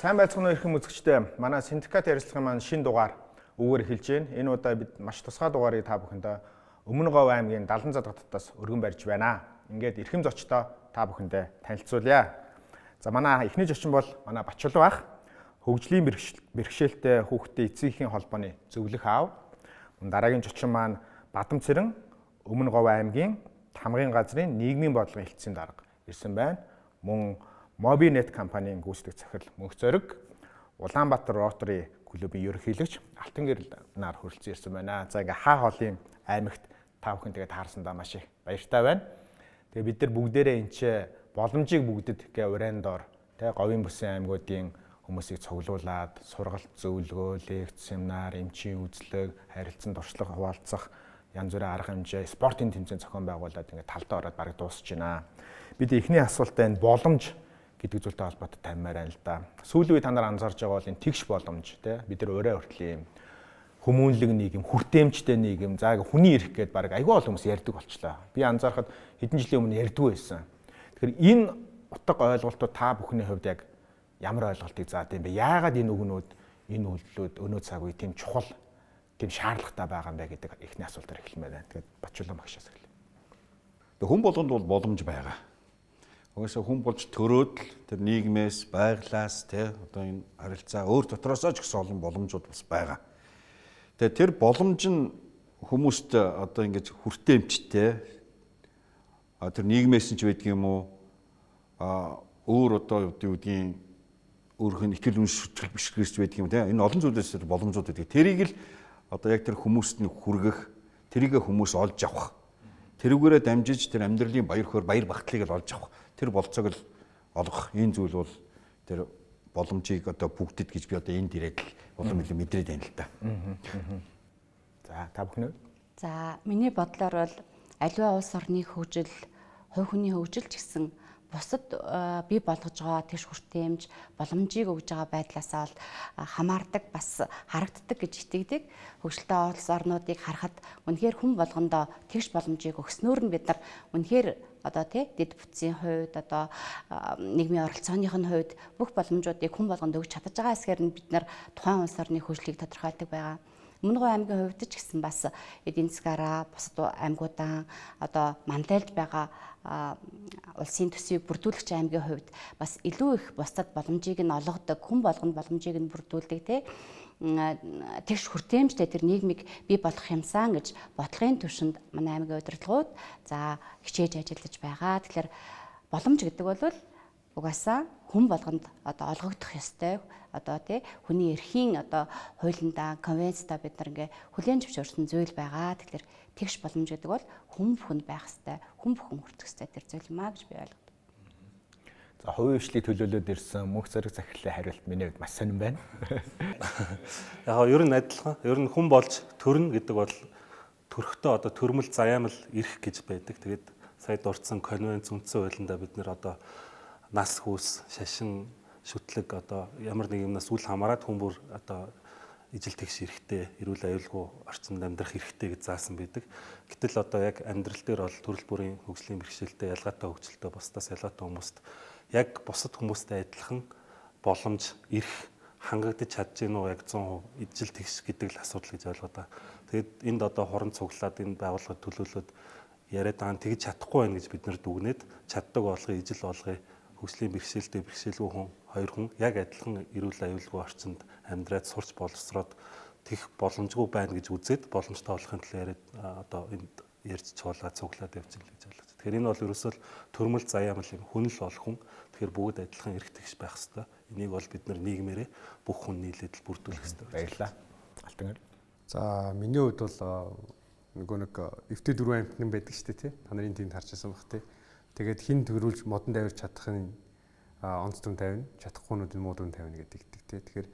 Сайн байцгаана уу эрхэм үзэгчдээ. Манай синдикат ярилцлагын маань шинэ дугаар өгөр эхэлж байна. Энэ удаа бид маш тусгай дугаарыг та бүхэндээ Өмнө Говь аймгийн Даланзаа хотоос өргөн барьж байна. Ингээд эрхэм зочдоо та бүхэндээ танилцуулъя. За манай эхний зочин бол манай Бачулан ах. Хөгжлийн бэрхшээлтэй хүүхдийн эцгийн холбооны зөвлөх аав. Дараагийн зочин маань Бадам Цэрэн Өмнө Говь аймгийн Тамгын газрын нийгмийн бодлогын хэлтсийн дарга ирсэн байна. Мөн Mobinet компанийн гүйцэтгэх захирал Мөнх Зориг, Улаанбаатар Rotary клубын ерөнхийлөгч Алтан Гэрэл нар хүрэлцэн ирсэн байна. За ингээ хаа холын аймагт та бүхэн тэгээд таарсандаа маш их баяртай байна. Тэгээ бид нар бүгдээрээ энэ ч боломжийг бүгдэд гээ урайндор тэ говийн бүсийн аймагуудын хүмүүсийг цуглуулад сургалт зөвлөгөө, лекц, семинар, эмчийн үзлэг, харилцан туршлага хуваалцах янз бүрийн арга хэмжээ, спортын тэмцээн зохион байгуулад ингээ талдаа ороод бараг дуусч байна. Бид эхний асуултаа энэ боломж гэдэг зүйлтэй холбоотой тамимаар байна л да. Сүүлийн үед та нар анзаарж байгаа бол энэ тэгш боломж тий бид нар өөрөө хүртэл юм хүмүүнлэг нийгэм, хүртээмжтэй нийгэм, за хүний эрх гэдээ баг айгүй олон хүмүүс ярьдаг болчлаа. Би анзаархад хэдэн жилийн өмнө ярьдгүй байсан. Тэгэхээр энэ утга ойлголтууд та бүхний хувьд яг ямар ойлголтыг заадаг юм бэ? Яагаад энэ үгнүүд, энэ үйлдэлүүд өнөө цаг үе тийм чухал, тийм шаардлагатай байгаа юм бэ гэдэг эхний асуултаар эхэлмээр байна. Тэгээд Бачулан багшаас эхэллээ. Хүн болгонд бол боломж байгаа. Угаасаа хүн болж төрөөд тэр нийгмээс, байглаас тэ одоо энэ харилцаа өөр дотроосоо ч гэсэн олон боломжууд бас байгаа. Тэгээ тэр боломж нь хүмүүст одоо ингэж хүртээмжтэй тэр нийгмээс нь ч байдаг юм уу өөр одоо юу гэдгийг өөрийнх нь итгэл үнэмшил бишгэрч байдаг юм тэ энэ олон зүйлээс боломжууд байдаг. Тэрийг л одоо яг тэр хүмүүст нь хүргэх, тэрийг хүмүүс олж авах. Тэрүүгээрээ дамжиж тэр амьдралын баяр хөөр баяр багтлыг л олж авах. Тэр болцоог л олгох энэ зүйл бол тэр боломжийг одоо бүгдэд гэж би одоо энд ирээд л улам илүү мэдрээд байна л да. За та бүхэн. За миний бодлоор бол аливаа улс орны хөгжил, хувь хүний хөгжил ч гэсэн бусад бий болгож байгаа тэгш хүртээмж, боломжийг өгж байгаа байдлаасаа бол хамаардаг, бас харагддаг гэж итгэдэг. Хөгжилтэй улс орнуудыг харахад үнэхээр хүн болгондоо тэгш боломжийг өгснөөр нь бид нар үнэхээр одоо тий дэд бүтцийн хувьд одоо нийгмийн оролцооных нь хувьд бүх боломжуудыг хүн болгонд өгч чадж байгаа хэсгээр нь бид нар тухайн улс орны хөгжлийг тодорхойлдог байгаа. Өмнө Говь аймгийн хувьд ч гэсэн бас эдийн засгаараа бусад аймагуудаа одоо мандайлж байгаа улсын төсвийг бүрдүүлэгч аймгийн хувьд бас илүү их бусдад боломжийг нь олгодог, хүн болгонд боломжийг нь бүрдүүлдэг тий тэгш хүртээмжтэй тэр нийгмийг бий болгох юмсан гэж бодлогын түвшинд манай аймгийн удирдлагууд за хичээж ажиллаж байгаа. Тэгэхээр боломж гэдэг бол угаасаа хүн болгонд одоо олгогдох ёстой одоо тий хүний эрхийн одоо хуулиндаа конвенцтаа бид нар ингээ хүлээн зөвшөөрсөн зүйл байгаа. Тэгэхээр тэгш боломж гэдэг бол хүн бүхэнд байх ёстой, хүн бүхэн хүртэх ёстой тэр зүйл маа гэж би ойлгодог. За хувийн хвшлийг төлөөлөд ирсэн Мөнх Зориг захирлын хариулт миний хувьд маш сонирн байна. Яг ер нь адилхан. Ер нь хүн болж төрнө гэдэг бол төрөхдөө одоо төрмөл заяамал ирэх гэж байдаг. Тэгээд сая дурдсан конвенц үндсэн хуулиндаа бид нэр одоо нас хүүс, шашин, шүтлэг одоо ямар нэг юмнаас үл хамааран хүн бүр одоо ижил тэгш эрэхтэй, эрүүл аюулгүй орчинд амьдрах эрэхтэй гэж заасан байдаг. Гэтэл одоо яг амьдрал дээр бол төрөл бүрийн хөгжлийн бэрхшээлтэй ялгаатай хөгжилтэй бусдаас ялгаатай хүмүүст яг бусад хүмүүстэй адилхан боломж эрх хангагдаж чадж гэнэ үү яг 100% ижил тэгш гэдэг л асуудал гэж ойлгоо. Тэгэд энд одоо хорон цуглаад энэ байгууллагад төлөөлөд яриад байгаа тэгж чадахгүй байх гэж бид нар дүгнээд чаддаг болгоё, ижил болгоё. Хөгжлийн бэрхшээлтэй бэрхшээлгүй хүн хоёр хүн яг адилхан эрүүл аюулгүй орчинд амьдраад сурч боловсроод тэгэх боломжгүй байна гэж үзээд боломжтой болохын тулд яриад одоо энд ярьж цуулаад цуглаад явж байгаа гэж ойлгож. Тэгэхээр энэ бол ерөөсөө төрмөл заяамал юм хүн л бол хүн. Тэгэхээр бүгд адилхан эрх тэгш байх хэрэгтэй. Энийг бол бид нар нийгмээрээ бүх хүн нийлээд л бүрдүүлэх хэрэгтэй. Баярлалаа. Алтан гэр. За миний хувьд бол нөгөө нэг эвтэ дөрвөн амтны байдаг шүү дээ тий. Та нарын тэнд харж байсан баг тий. Тэгээд хин төрүүлж модон давж чадахын онц дүн тавина, чадахгүйнүүд нь муу дүн тавина гэдэг тий. Тэгэхээр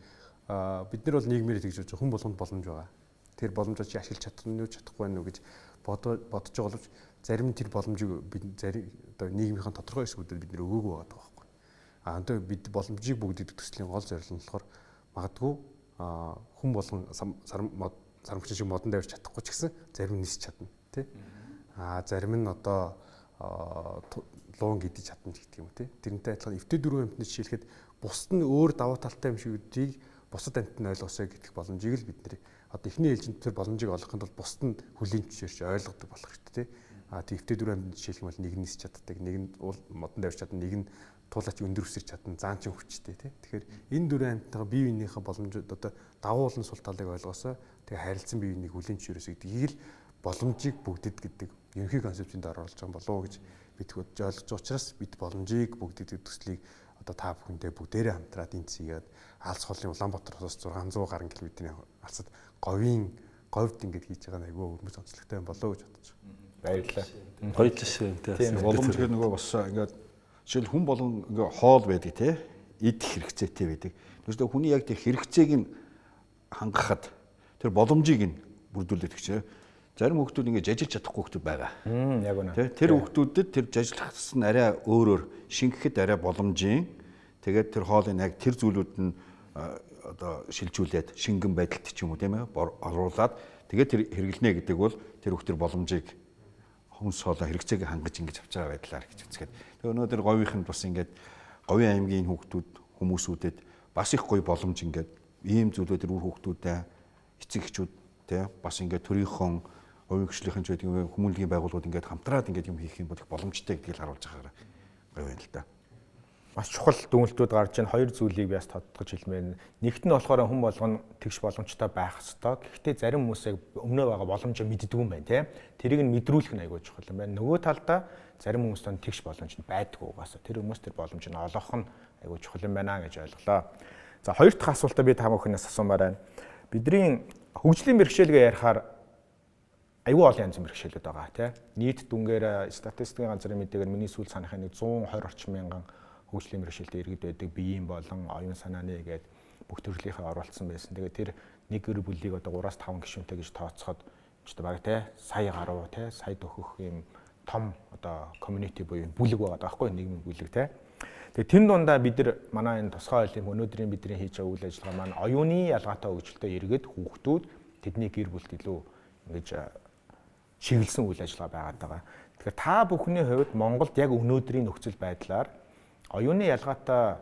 бид нар бол нийгмээр тэгж бодож хүн болгонд боломж байгаа. Тэр боломжоо чи ашиглаж чадах нь юу чадахгүй байна уу гэж бодож байгаа боловч зарим нь тэр боломжийг бид зарим одоо нийгмийнхэн тодорхой хэсгүүдэд бид нэр өгөөгүй байгаа байхгүй. Одоо бид боломжийг бүгдийг төслийн гол зорилго нь болохоор магадгүй хүн болгон сарамгч шиг модон давж чадахгүй ч гэсэн зарим нь нисч чадна тий. Зарим нь одоо луун гидэж чадна гэдэг юм тий. Тэрнтэй адилхан эвтэй дөрвөн амьтныг жишээлхэд бусд нь өөр давуу талтай юм шигүүдийг бусад амьтан ойлгосоо гэдэг боломжийг л бид нэр одоо эхний ээлжинд тэр боломжийг олгохын тулд бусд нь хүлийн зөвшөөрч ойлгодог болох хэрэгтэй тий. Тэг эвтэй дөрвөн амьтанд жишээлх юм бол нэг нь нисч чаддаг, нэг нь модон давж чадна, нэг нь туулаач өндөр өсөж чадна, заанчин хүчтэй тий. Тэгэхээр энэ дөрвөн амьтантайгаа бие биенийхээ боломжууд одоо давуу болон сул талыг ойлгосоо тэг харилцан бие биенийг хүлийн зөвшөөрөөс гэдгийг л боломжийг бүгдэд гэдэг ерөнхий концепцэнд оруулж байгаа болов уу гэж бид ойлгож байгаа учраас бид боломжийг бүгдэд төслийг одоо та бүхэндээ бүгдээрээ хамтраад энэ цэгээд Алс холын Улаанбаатароос 600 гаруй километрийн алсад говьд ингэж хийж байгаа нь айгүй өрмөц онцлогтой юм болов уу гэж бодож байна. Баярлалаа. Гоё жишээ тийм. Боломж гэх нөгөө бас ингээд жишээл хүн болгон ингээ хоол байдаг те идэх хэрэгцээтэй байдаг. Тэгвэл хүний яг тэр хэрэгцээг нь хангахад тэр боломжийг нь бүрдүүлээд гэж. Зарим хүмүүс ингээ жажилж чадахгүй хүмүүс байгаа. Яг үнэ. Тэр хүмүүстэд тэр жажилхс нь арай өөрөөр шингэхэд арай боломжийн тэгээд тэр хоолыг яг тэр зүйлүүд нь одоо шилжүүлээд шингэн байдалд ч юм уу тийм ээ оруулаад тэгээд тэр хэрэглэнэ гэдэг бол тэр хүмүүс боломжийг хүнс хоолой хэрэгцээг хангаж ингэж авч байгаа байдлаар гэж үзгээд. Тэгээ өнөөдөр говийнханд бас ингээд говийн аймгийн хүмүүсүүдэд бас их гоё боломж ингээд ийм зүйлүүдээр үр хүүхдүүдэд эцэг эхчүүд тий бас ингээд төрийнхөн говийн хөшлөлийн ч байдаг хүмүүнлэгийн байгууллагууд ингээд хамтраад ингээд юм хийх юм бол их боломжтой гэдгийг харуулж байгаа гоё байна л да. Маш чухал дүгнэлтүүд гарч ийн хоёр зүйлийг би бас тодтогч хэлмээр. Нэгт нь болохоор хүн болгоно тэгш боломжтой байх ёстой. Гэхдээ зарим хүмүүс яг өмнөө байгаа боломжоо мэддэггүй юм байна тий. Тэрийг нь мэдрүүлэх нь аягүй чухал юм байна. Нөгөө талдаа зарим хүмүүст тэгш боломж нь байдгүй угаасаа. Тэр хүмүүс тэр боломж нь олгох нь аягүй чухал юм байна гэж ойлголоо. За хоёр дахь асуултаа би та бүхнээс асуумаар байна. Бидний хөгжлийн бэрхшээлгээ ярихаар аюул олон янзын бэрхшээлүүд байгаа тий. Нийт дүнгээр статистикийн ганцхан мэдээгээр миний сүүл санахын 120 орчим мянган хөгжлийн бэрхшээлтэй иргэд байдаг, биеийн болон оюун санааны гээд бүх төрлийнхээ оруулсан байсан. Тэгээд тэр нэг гэр бүлийг одоо 3-5 гишүүнтэй гэж тооцоход ч баг тий сая гаруй тий сая төхөх юм том одоо community буюу бүлэг байгаа даахгүй нийгмийн бүлэг тий. Тэгээд тэн дундаа бид нар манай энэ тусгай ойлын өнөөдрийн бидний хийж байгаа үйл ажиллагаа маань оюуны ялгаатай хөгжилтэй иргэд хүүхдүүд тэдний гэр бүлд илүү ингэж чиглэсэн үйл ажиллагаа байгаад байгаа. Тэгэхээр та бүхний хувьд Монголд яг өнөөдрийн нөхцөл байдлаар оюуны ялгаатай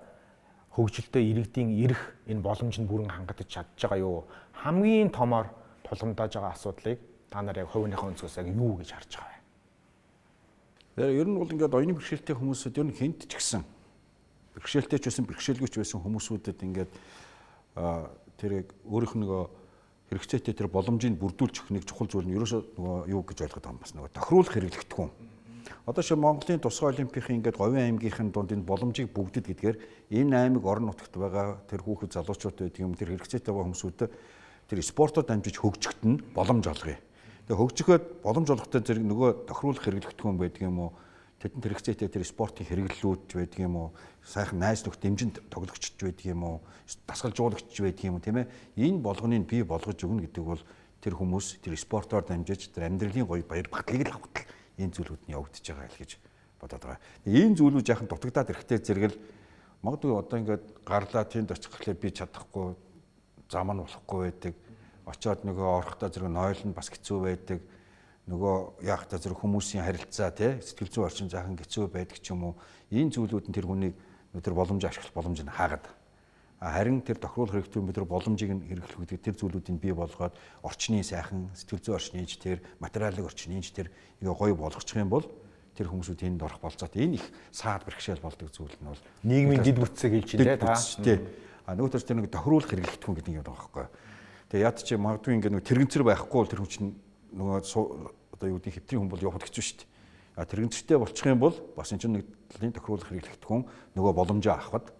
хөгжилтэй иргэдийн ирэх энэ боломж нь бүрэн хангагдаж чадж байгаа юу? Хамгийн томоор тулгамдаж байгаа асуудлыг та нар яг хувийнхаа өнцгөөс яг юу гэж харж байгаа вэ? Ер нь бол ингээд оюуны бэрхшээлтэй хүмүүсүүд ер нь хинт ч гэсэн бэрхшээлтэй ч байсан бэрхшээлгүй ч байсан хүмүүсүүдэд ингээд тэр өөрийнх нь нөгөө хэрэгцээтэй тэр боломжийг бүрдүүлж өгөх нэг чухал зүйл нь ерөөсөө нөгөө юу гэж ойлгоод байгаа юм бас нөгөө тохируулах хэрэглэгдэхгүй. Одоо шиг Монголын тусгай олимпийн ингээд говийн аймгийнхын дунд энэ боломжийг бүгдэд гэдгээр энэ аймаг орон нутагт байгаа тэр хүүхэд залуучууд байдаг юм тэр хэрэгцээтэй байгаа хүмүүсүүдэд тэр спортод амжиж хөгжихэд нь боломж олгоё. Тэгээ хөгжихөд боломж олгохтой зэрэг нөгөө тохируулах хэрэглэгдэхгүй байдаг юм уу? Тэдэнд хэрэгцээтэй тэр спортын хэрэглэлүүд байдаг юм уу? Сайхан найз нөхд дэмжинд тоглогчч байдаг юм уу? Дасгалжуулагч байдаг юм уу тийм ээ? Энэ болгоныг бий болгож өгнө гэдэг бол тэр хүмүүс тэр спортоор дамжиж тэр амьдралын гоё баяр багтлыг л авах энэ зүйлүүд нь явагдаж байгаа л гэж бодоод байгаа. Энэ зүйлүүд яахан дутагдаад ирэхтэй зэрэгэл магадгүй одоо ингээд гарлаа тэнд очихлаа би чадахгүй зам нь болохгүй байдаг. Очоод нөгөө орохдоо зэрэг нойлно бас хэцүү байдаг. Нөгөө яахтаа зэрэг хүмүүсийн харилцаа тий сэтгэл зүйн орчин заахан хэцүү байдаг ч юм уу. Энэ зүйлүүд нь тэр хүнийг тэр боломж ашиглах боломж нь хаагаад. Харин тэр тохируулах хэрэгтэй бид нар боломжийг нь хэрэглэх гэдэг тэр зүйлүүдийг бий болгоод орчны сайхан сэтгэл зүйн орчныг тэр материалын орчныг тэр гоё болгочих юм бол тэр хүмүүсүүд энд орох болцоод энэ их саад бэрхшээл болдог зүйл нь бол нийгмийн дэд бүтцийг хэлж байна та. Нөгөө тэр нэг тохируулах хэрэглэхгүй гэдэг юм байгаа байхгүй. Тэгээ яд чи магадгүй ингээд нэг тэрэгцэр байхгүй бол тэр хүн чинь нөгөө одоо юу гэдэг хэвтрийн хүн бол явахд хэцүү шүү дээ. Тэрэгцэртэй болчих юм бол бас энэ чинь нэг талын тохируулах хэрэглэхгүй нөгөө боломжоо авахд.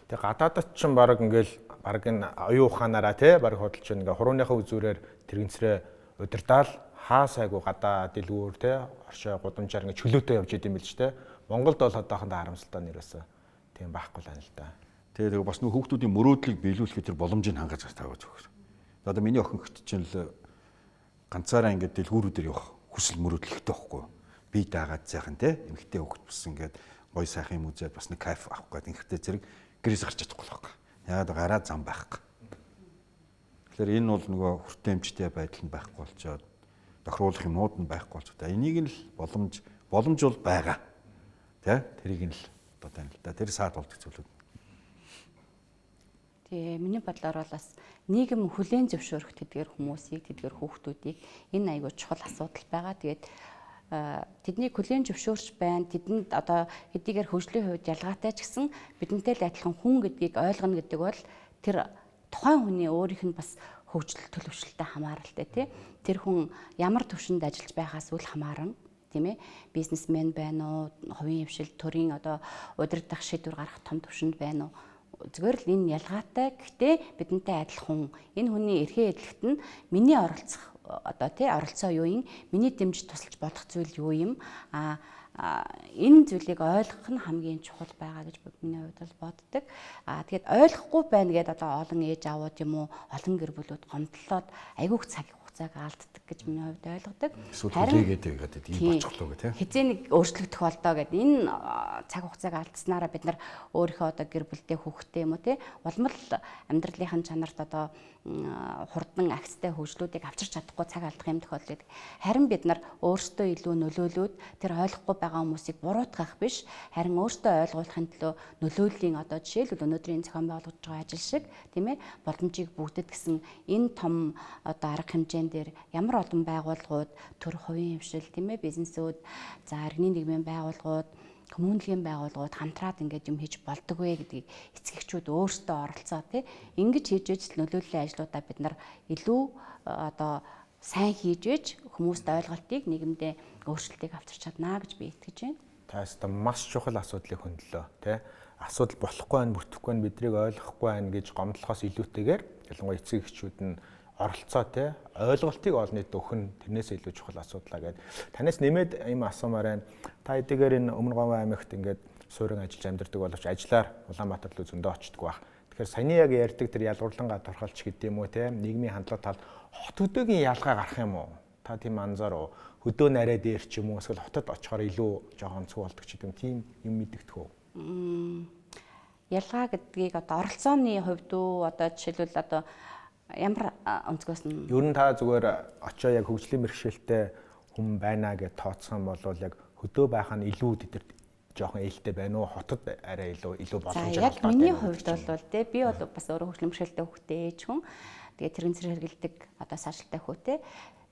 Тэгээ гадаадд ч баг ингээл баг энэ оюун ухаанаараа тий баг хөдөлж ингээ хурууныхаа үзүүрээр тэрэгцрээ удирдаал хаа сайгүй гадаа дэлгүүр тий оршоо гудамжаар ингээ чөлөөтэй явж идэм билж тий. Монголд бол одоохондоо харамсалтай нэрээсээ тийм байхгүй л байна л да. Тэгээ бас нөх хүүхдүүдийн мөрөөдлийг биелүүлэхэд тэр боломжийг хангаж тавиад өгөх. Одоо миний охин чинь л ганцаараа ингээд дэлгүүрүүдээр явах хүсэл мөрөөдөл ихтэй байхгүй. Би даагаад зайхан тий эмэгтэй хүүхд бас ингээд гой сайхан юм үзээд бас нэг кайф авах гээд ингэхдээ зэрэг гэрээс гарч чадахгүй байхгүй. Яагаад гараа зам байхгүй. Тэгэхээр энэ бол нөгөө хүртээмжтэй байдал нь байхгүй болчоод тохируулах юмнууд нь байхгүй болчоо. Энийг нь л боломж бол байгаа. Тэрийг нь л одоо тань л да. Тэр саад болдог зүйлүүд. Тэгээ миний бодлоор бол бас нийгэм хүлээн зөвшөөрөх тэдгээр хүмүүсийг, тэдгээр хүүхдүүдийг энэ аягүй чухал асуудал байгаа. Тэгээд тэднийг хүлээн зөвшөөрч байна. Тэдэнд одоо хэдийгээр хөгжлийн хувьд ялгаатай ч гэсэн бидэнтэй л адилхан хүн гэдгийг ойлгоно гэдэг бол тэр тухайн хүний өөрийнх нь бас хөгжил төлөвшөлтөд хамааралтай тий. Тэр хүн ямар төвшөнд ажиллаж байхаас үл хамааран тийм ээ бизнесмен байна уу, хувийн хвшил төрийн одоо удирдах шийдвэр гаргах том төвшөнд байна уу? Зүгээр л энэ ялгаатай. Гэхдээ бидэнтэй адилхан энэ хүний эрхээ эдлэгт нь миний оролцох одоо тий оролцоо юу юм? Миний дэмжиж тусалж болох зүйл юу юм? Энэ зүйлийг ойлгох нь хамгийн чухал байгаа гэж миний хувьд бол боддог. Тэгээд ойлгохгүй байна гэдээ одоо олон ээж аавууд юм уу, олон гэр бүлүүд гомдлоод айгүйх цаг хугацааг алддаг гэж миний хувьд ойлгодог. Сүлжээгээд байгаад ийм болчихлоо гэх тийм. Хизээ нэг өөрчлөгдөх болдоо гэдэг энэ цаг хугацааг алдснараа бид нар өөрийнхөө одоо гэр бүлтэй хүүхдтэй юм уу тий улмал амьдралынхын чанарт одоо хурдан акцтай хөгжлүүдийг авчирч чадахгүй цаг алдах юм тохиолдол гэдэг. Харин бид нар өөрсдөө илүү нөлөөлөөд тэр ойлгохгүй байгаа хүмүүсийг буруутгах биш, харин өөртөө ойлгуулахын төлөө нөлөөллийн одоо жишээлбэл өнөөдрийн зохион байгуулагдж байгаа ажил шиг тийм ээ боломжийг бүгдэд гэсэн энэ том одоо арга хэмжээнд дээр ямар олон байгууллагууд, төр хувийн хвшил тийм ээ бизнесүүд, за иргэний нийгмийн байгууллагууд, хүмүүнлэгийн байгууллагууд хамтраад ингээд юм хийж болдог вэ гэдгийг эцэгчүүд өөрсдөө оролцоо тий ингэж хийж ээж нөлөөллийн ажлуудаа бид нар илүү одоо сайн хийж ээж хүмүүст ойлголтыг нийгэмдээ өөрчлөлтийг авчирч чаднаа гэж би итгэж байна. Та яста маш чухал асуудлыг хөндлөө тий асуудал болохгүй байх, бүртгэхгүй байх, биднийг ойлгохгүй байх гэж гомдлохоос илүүтэйгээр ялангуяа эцэг эхчүүд нь оролцоо тий ойлголтыг олонний өгөх нь тэрнээс илүү чухал асуудлаа гэдэг. Танаас нэмээд юм асуумаар байна. Та эдгээр энэ Өмнө Говь аймагт ингээд суурин ажиллаж амьдардаг боловч ажиллаар Улаанбаатар руу зөндөө очдөг байх. Тэгэхээр саяны яг ярьдаг тэр ялгуурлангаа торхолч гэдэг юм уу тий нийгмийн хандлага тал хот хөдөөгийн ялгаа гарах юм уу? Та тийм анзаар уу? Хөдөө нарай дээр ч юм уу эсвэл хотод очихоор илүү жоохон цүү болдог ч гэдэг тийм юм мэдэгдэх үү? Ялгаа гэдгийг одоо оролцооны хувьд уу одоо жишээлбэл одоо ямар онцгоос нь ер нь та зүгээр очоо яг хөгжлийн бэрхшээлтэй хүн байна гэж тооцсон бол яг хөдөө байх нь илүү тэд жоохон ээлтэй байна уу хотод арай илүү боломжтой. Яг миний хувьд бол тий би бол бас өөрөө хөгжлийн бэрхшээлтэй хүүхдээ ээж хүн. Тэгээд тэрэн зэрэг хэрэгэлдэг одоо саашилтай хүүтэй.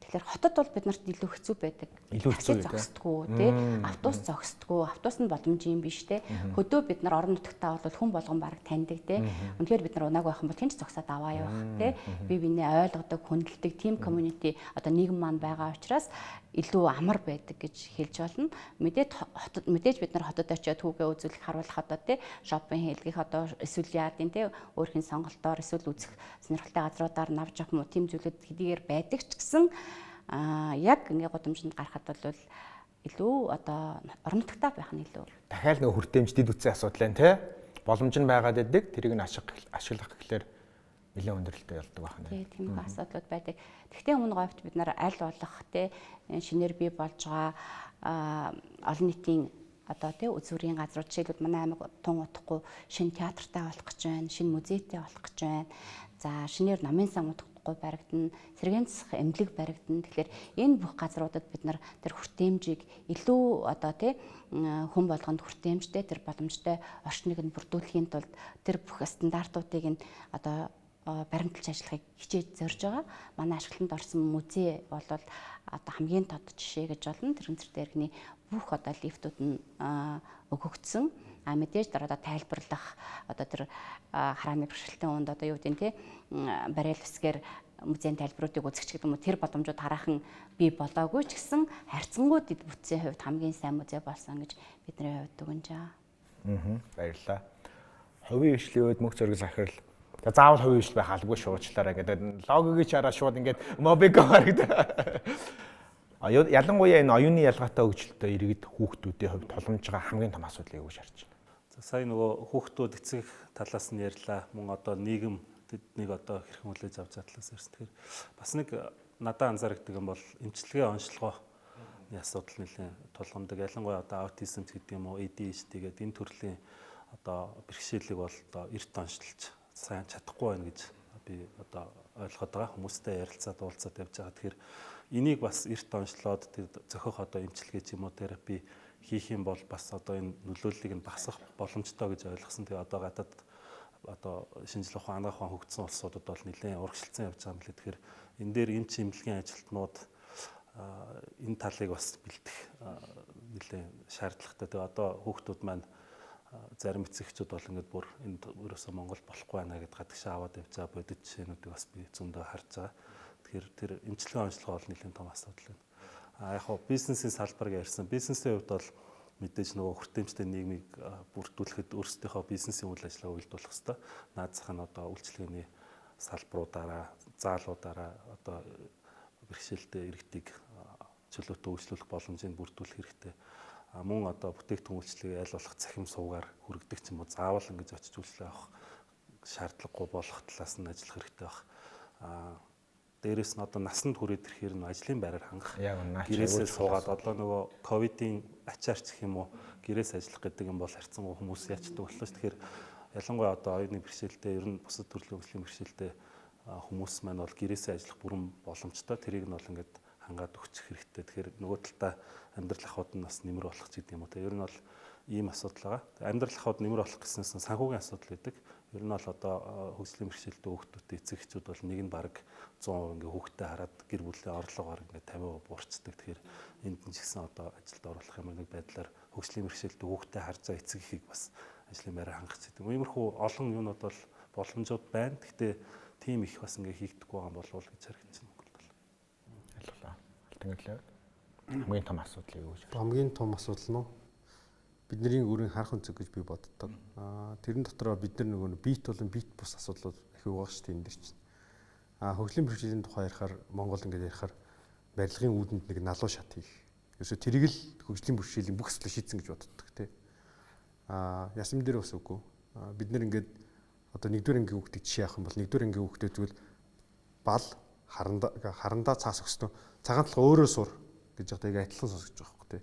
Тэгэхээр хотод бол бид нарт илүү хэцүү байдаг. Илүү хэцүү зогсдгоо тий автобус зогсдгоо автобус нь боломж юм биш тий хөдөө бид нар орон нутгатаа бол хүн болгон бараг таньдаг тий үнэхээр бид нар унааг байх юм бол тэнц зогсоод аваа явах тий би бинээ ойлгодог хүндэлдэг team community одоо нийгэм маань байгаа учраас илүү амар байдаг гэж хэлж болно. Мэдээж бид нар хотод очиод хүүгээ үзүүлэх харуулах одоо тий шопинг хийлгэх одоо эсвэл яадын тий өөрхийн сонголтоор эсвэл үзэх сонирхолтой газруудаар навж авах юм тийм зүйлүүд хэдийгээр байдаг ч гэсэн яг ингээ гудамжинд гарахад бол илүү одоо орон нутгатаа байх нь илүү дахиад нэг хүртээмж дэд үтсийн асуудал байна тий боломж нь байгаад байдаг тэрийг нь ашиглах гэхлээр нэлээд өндөрлөлтөй болдог байна. Тийм асуудлууд байдаг. Гэхдээ Өмнө Говьт бид нар аль болох тий шинээр бий болж байгаа олон нийтийн одоо тий үзүүрийн газрууд жишээлбэл манай аймаг тун утахгүй шинэ театртай болох гэж байна, шинэ музейтэй болох гэж байна. За шинээр намын сан утахгүй баригдана, сэргээн засах эмнэлэг баригдана. Тэгэхээр энэ бүх газруудад бид нар тэр хүртээмжийг илүү одоо тий хүн болгонд хүртээмжтэй тэр боломжтой орчныг нь бүрдүүлэхийн тулд тэр бүх стандартуудыг нь одоо баримталж ажиллахыг хичээж зорж байгаа. Манай ашиглалтанд орсон музей бол одоо хамгийн тод жишээ гэж болно. Тэр өнцөр дээрхний бүх одоо лифтүүд нь өгөгдсөн. Мэдээж дараа тайлбарлах одоо тэр харааны бэрхшээлтэй хүнд одоо юу гэдэг нь те бариалвсгээр музейн тайлбаруудыг үзэх гэдэг юм уу тэр боломжууд хараахан бий болоогүй ч гэсэн харьцангуй дэд бүтцийн хувьд хамгийн сайн музей болсон гэж бидний хувьд дүгнэж байгаа. Баярлалаа. Хувийн хвшлийн үед мөнх зөргөл захирал заавал хувийн хвшил байх албагүй шуучлаарай гэдэг логогийн чараа шууд ингээд мобиго харагдаа. Ялангуяа энэ оюуны ялгаатай хөгжилтэй иргэд хүүхдүүдийн хувьд тулгамж байгаа хамгийн том асуудлыг юу шаарч байна? Сая нөгөө хүүхдүүд эцэг талаас нь ярьлаа. Мөн одоо нийгэм тэднийг одоо хэрхэн хүлээж авч байгаа талаас ярьсан. Тэгэхээр бас нэг надад анзаардаг юм бол эмчилгээ онцлогооны асуудал нэлээд тулгамдаг. Ялангуяа одоо аутизм гэдэг юм уу, ADHD гэдэг энэ төрлийн одоо бэрхшээлийг бол одоо эрт онцлж сайн чадахгүй байна гэж би одоо ойлгоод байгаа. Хүмүүстэй ярилцаад уулзаад явж байгаа. Тэгэхээр энийг бас эрт онцлоод зохиох одоо эмчилгээ ч юм уу терапи хийх юм бол бас одоо энэ нөлөөллийг нь багасгах боломжтой гэж ойлгосон. Тэгээ одоо гадаад одоо шинжлэх ухаан анагаах ухаан хөгжсөн улсуудад бол нэлээд урагшилсан явж байгаа юм лээ. Тэгэхээр энэ дээр эм чимлэгийн ажилтнууд энэ талыг бас бэлдэх нэлээд шаардлагатай. Тэгээ одоо хүүхдүүд маань зарим эцэгчүүд бол ингээд бүр энд ерөөсөө Монгол болохгүй байна гэдээ гадагшаа аваад явж байгаа бодит жишээнүүдийг бас би зөндөө харж байгаа. Тэгэхээр тэр эмчилгээ онцлогоо бол нэлээд том асуудал байна. Яг хоо бизнесийн салбарыг ярьсан. Бизнесийн хувьд бол мэдээж нөгөө хүртээмжтэй нийгмийг бүрдүүлэхэд өөрсдийнхөө бизнесийн үйл ажиллагааг уйлдуулах хэрэгтэй. Наадзах нь одоо үйлчлэгээний салбаруудаараа, заалуудаараа одоо бэрхшээлтэй иргэдийг чөлөөтэй үйлчлүүлэх боломжийг бүрдүүлэх хэрэгтэй. Мөн одоо бүтээгдэхүүн үйлчлэгээ аль болох цахим суугаар хүргэдэг ч юм уу заавал ингэж очиж үйлчлээ авах шаардлагагүй болох талаас нь ажиллах хэрэгтэй баг. Дээрээс нь одоо насанд хүрээд ирэхээр нь ажлын байраар хангах. Гэрээсээ суугаад одоо нөгөө ковидын ачаарч гэх юм уу гэрээс ажиллах гэдэг юм бол харьцангуй хүмүүс ячдаг боллоо ш. Тэгэхээр ялангуяа одоо оюуны бэрхшээлтэй ер нь бусад төрлийн хөгжлийн бэрхшээлтэй хүмүүс маань бол гэрээсээ ажиллах бүрэн боломжтой. Тэрийг нь бол ингээд хангаад өгчих хэрэгтэй. Тэгэхээр нөгөө талдаа амьдрал ахуйд нь бас нэмэр болох ч гэдэг юм уу. Ер нь бол ийм асуудал байгаа. Амьдрал ахуйд нэмэр болох гэснээс санхүүгийн асуудал байдаг. Ер нь бол одоо хөгжлийн бэрхшээлтэй хүүхдүүдтэй эцэгчүүд бол нэг нь бараг 100% ингээ хүүхдэд хараад гэр бүлийн орлогоор ингээ 50% буурцдаг. Тэгэхээр энд нь ч гэсэн одоо ажилд оруулах юм нэг байдлаар хөгжлийн бэрхшээлтэй хүүхдэд харж байгаа эцэг эхийг бас ажлын байраар хангах гэдэг. Иймэрхүү олон юмнууд бол боломжууд байна. Гэхдээ тийм их бас ингээ хийгдэггүй байгаа болов уу гэж харагдаж байна. Ялгалаа. Алтан хамгийн том асуудал юу гэж? Хамгийн том асуудал нь бидний өрийн харах өнцөг гэж би боддог. Тэрэн дотороо бид нар нөгөө бит болон бит бус асуудлууд их байгаа шүү дээ энэ дэр чинь. Хөгжлийн бэрхшээлийн тухай ярихаар Монгол ингээд ярихаар барилгын үүдэнд нэг налуу шат хийх. Ерөөсө тэрийг л хөгжлийн бэрхшээлийн бүх асуудлыг шийдсэн гэж боддог тий. Ясам дээр бас үгүй. Бид нар ингээд одоо 1-р ангийн хүүхдийг жишээ авах юм бол 1-р ангийн хүүхдээ тэгвэл бал харандаа цаас өгснөө цагаан талгаа өөрөө сур гэж одоо яг адилхан сонсож байгаа байхгүй тий.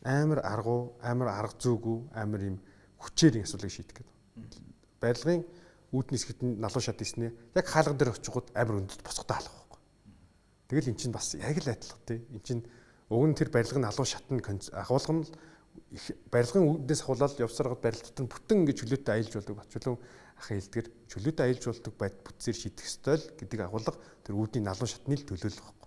Амар аргуу, амар арга зүйгүй, амар юм хүчээр асуудлыг шийдэх гэдэг. Барилгын үүднээс хитэн налуу шат ийснэ яг хаалга дээр очиход амар өндөд босготой хаалга байхгүй. Тэгэл эн чинь бас яг л адилхан тий. Эн чинь уг нь тэр барилгын налуу шатны агуулга нь барилгын үүднээс хавуулаад явсараад барилт дотор нь бүтэн ингэж чөлөөтэй аялж болдог бачулан ах хэлдгэр чөлөөтэй аялж болдог байд бүтцээр шийдэх ёстой л гэдэг агуулга тэр үүдний налуу шатны л төлөөлөл байхгүй.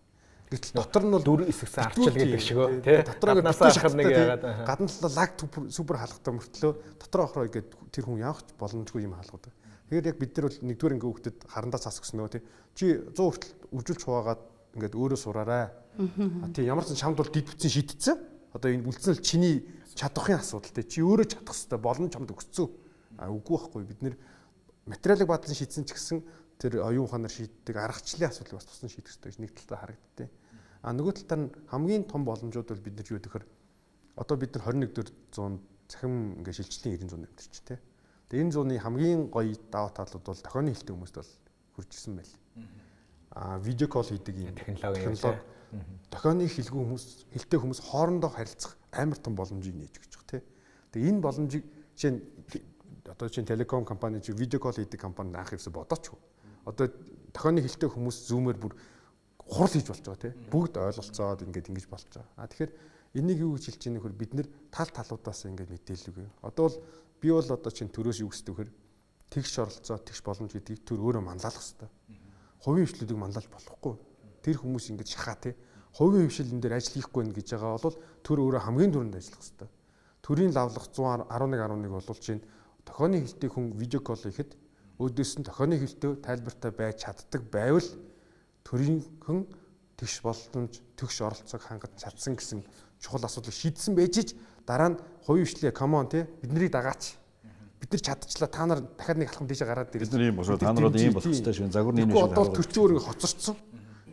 Гэтэл дотор нь бол 4 хэсэгсэн арчил гэдэг шиг өө тий. Гаднаас ахад нэг яагаад гадна талаа лаг супер хаалгатай мөртлөө дотор охроо игээд тэр хүн явах боломжгүй юм хаалгууд. Тэгэхээр яг бид нар бол 1-р ангийн хүүхдэд харандаа цаас өгснөө тий. Чи 100 хүртэл үржүүлж хуваагаад ингээд өөрөө сураарай. Тий ямар ч шамд бол дид бүтцэн шийдтсэн. Одоо энэ үлдсэн л чиний чадахын асуудал тий. Чи өөрөө чадах хэрэгтэй боломж чамд өгсөн. Үгүй байхгүй бид нэр материалыг бадлан шийдсэн ч гэсэн тэр оюун ухаанаар шийддэг аргачлалын асуудлыг бас тусдан шийдэх хэрэгтэй гэж нэг талдаа харагдтыг. Нөгөө талдаа нь хамгийн том боломжууд бол бид нар юу гэхээр одоо бид нар 21-р зуунд цахим ингээ шилжилтийн 90 зуунд амьдарч тий. Тэгээ энэ зууны хамгийн гоё даваа талууд бол тохионы хэлтэй хүмүүст бол хүрч ирсэн байл. Видео кол хийдэг юм технологи. Тохионы хэлгүй хүмүүс, хэлтэй хүмүүс хоорондоо харилцах амар том боломжийг нээж өгч байгаа тий. Тэгээ энэ боломжийг жишээ нь одоо чинь телеком компани чи видео кол хийдэг компанид анх ирсэн бодооч. Одоо тохионы хэлтэй хүмүүс зүүмээр бүр хурал хийж болж байгаа тий. Бүгд ойлголцоод ингэж болж байгаа. Тэгэхээр энийг юу гэж хэлж байгаа нөхөр бид нэр тал талуудаас ингэж мэдээлэл өгье. Одоо бол би бол одоо чинь төрөөс юу гэсэн вэхээр тэгш оролцоо, тэгш боломж гэдгийг төр өөрөө манлайлах хэрэгтэй. Хувийн хвшлүүдийг манлайлж болохгүй. Тэр хүмүүс ингэж шахаа тий. Хувийн хвшил энэ дээр ажил хийхгүй нэ гэж байгаа бол төр өөрөө хамгийн түрүүнд ажиллах хэрэгтэй. Төрийн лавлах 111.11 болвол чинь тохионы хэлтэй хүн видео кол хийхэд өөдөөс нь тохионы хэлтэй тайлбартай байж чаддаг байвал төрийн хүн тэгш боломж, тэгш оролцоог хангаж чадсан гэсэн чухал асуудлыг шийдсэн байж дараа нь хувийн хвшлээ come on тий биднийг дагаач. Бид нар чадчихлаа та нар дахиад нэг алхам дээшээ гараад ирэх. Бид нар ийм босоо та нарууд ийм болох хэрэгтэй шүү. Загварны нэг шиг одоо төрчин өөрийгөө хоцорцсон.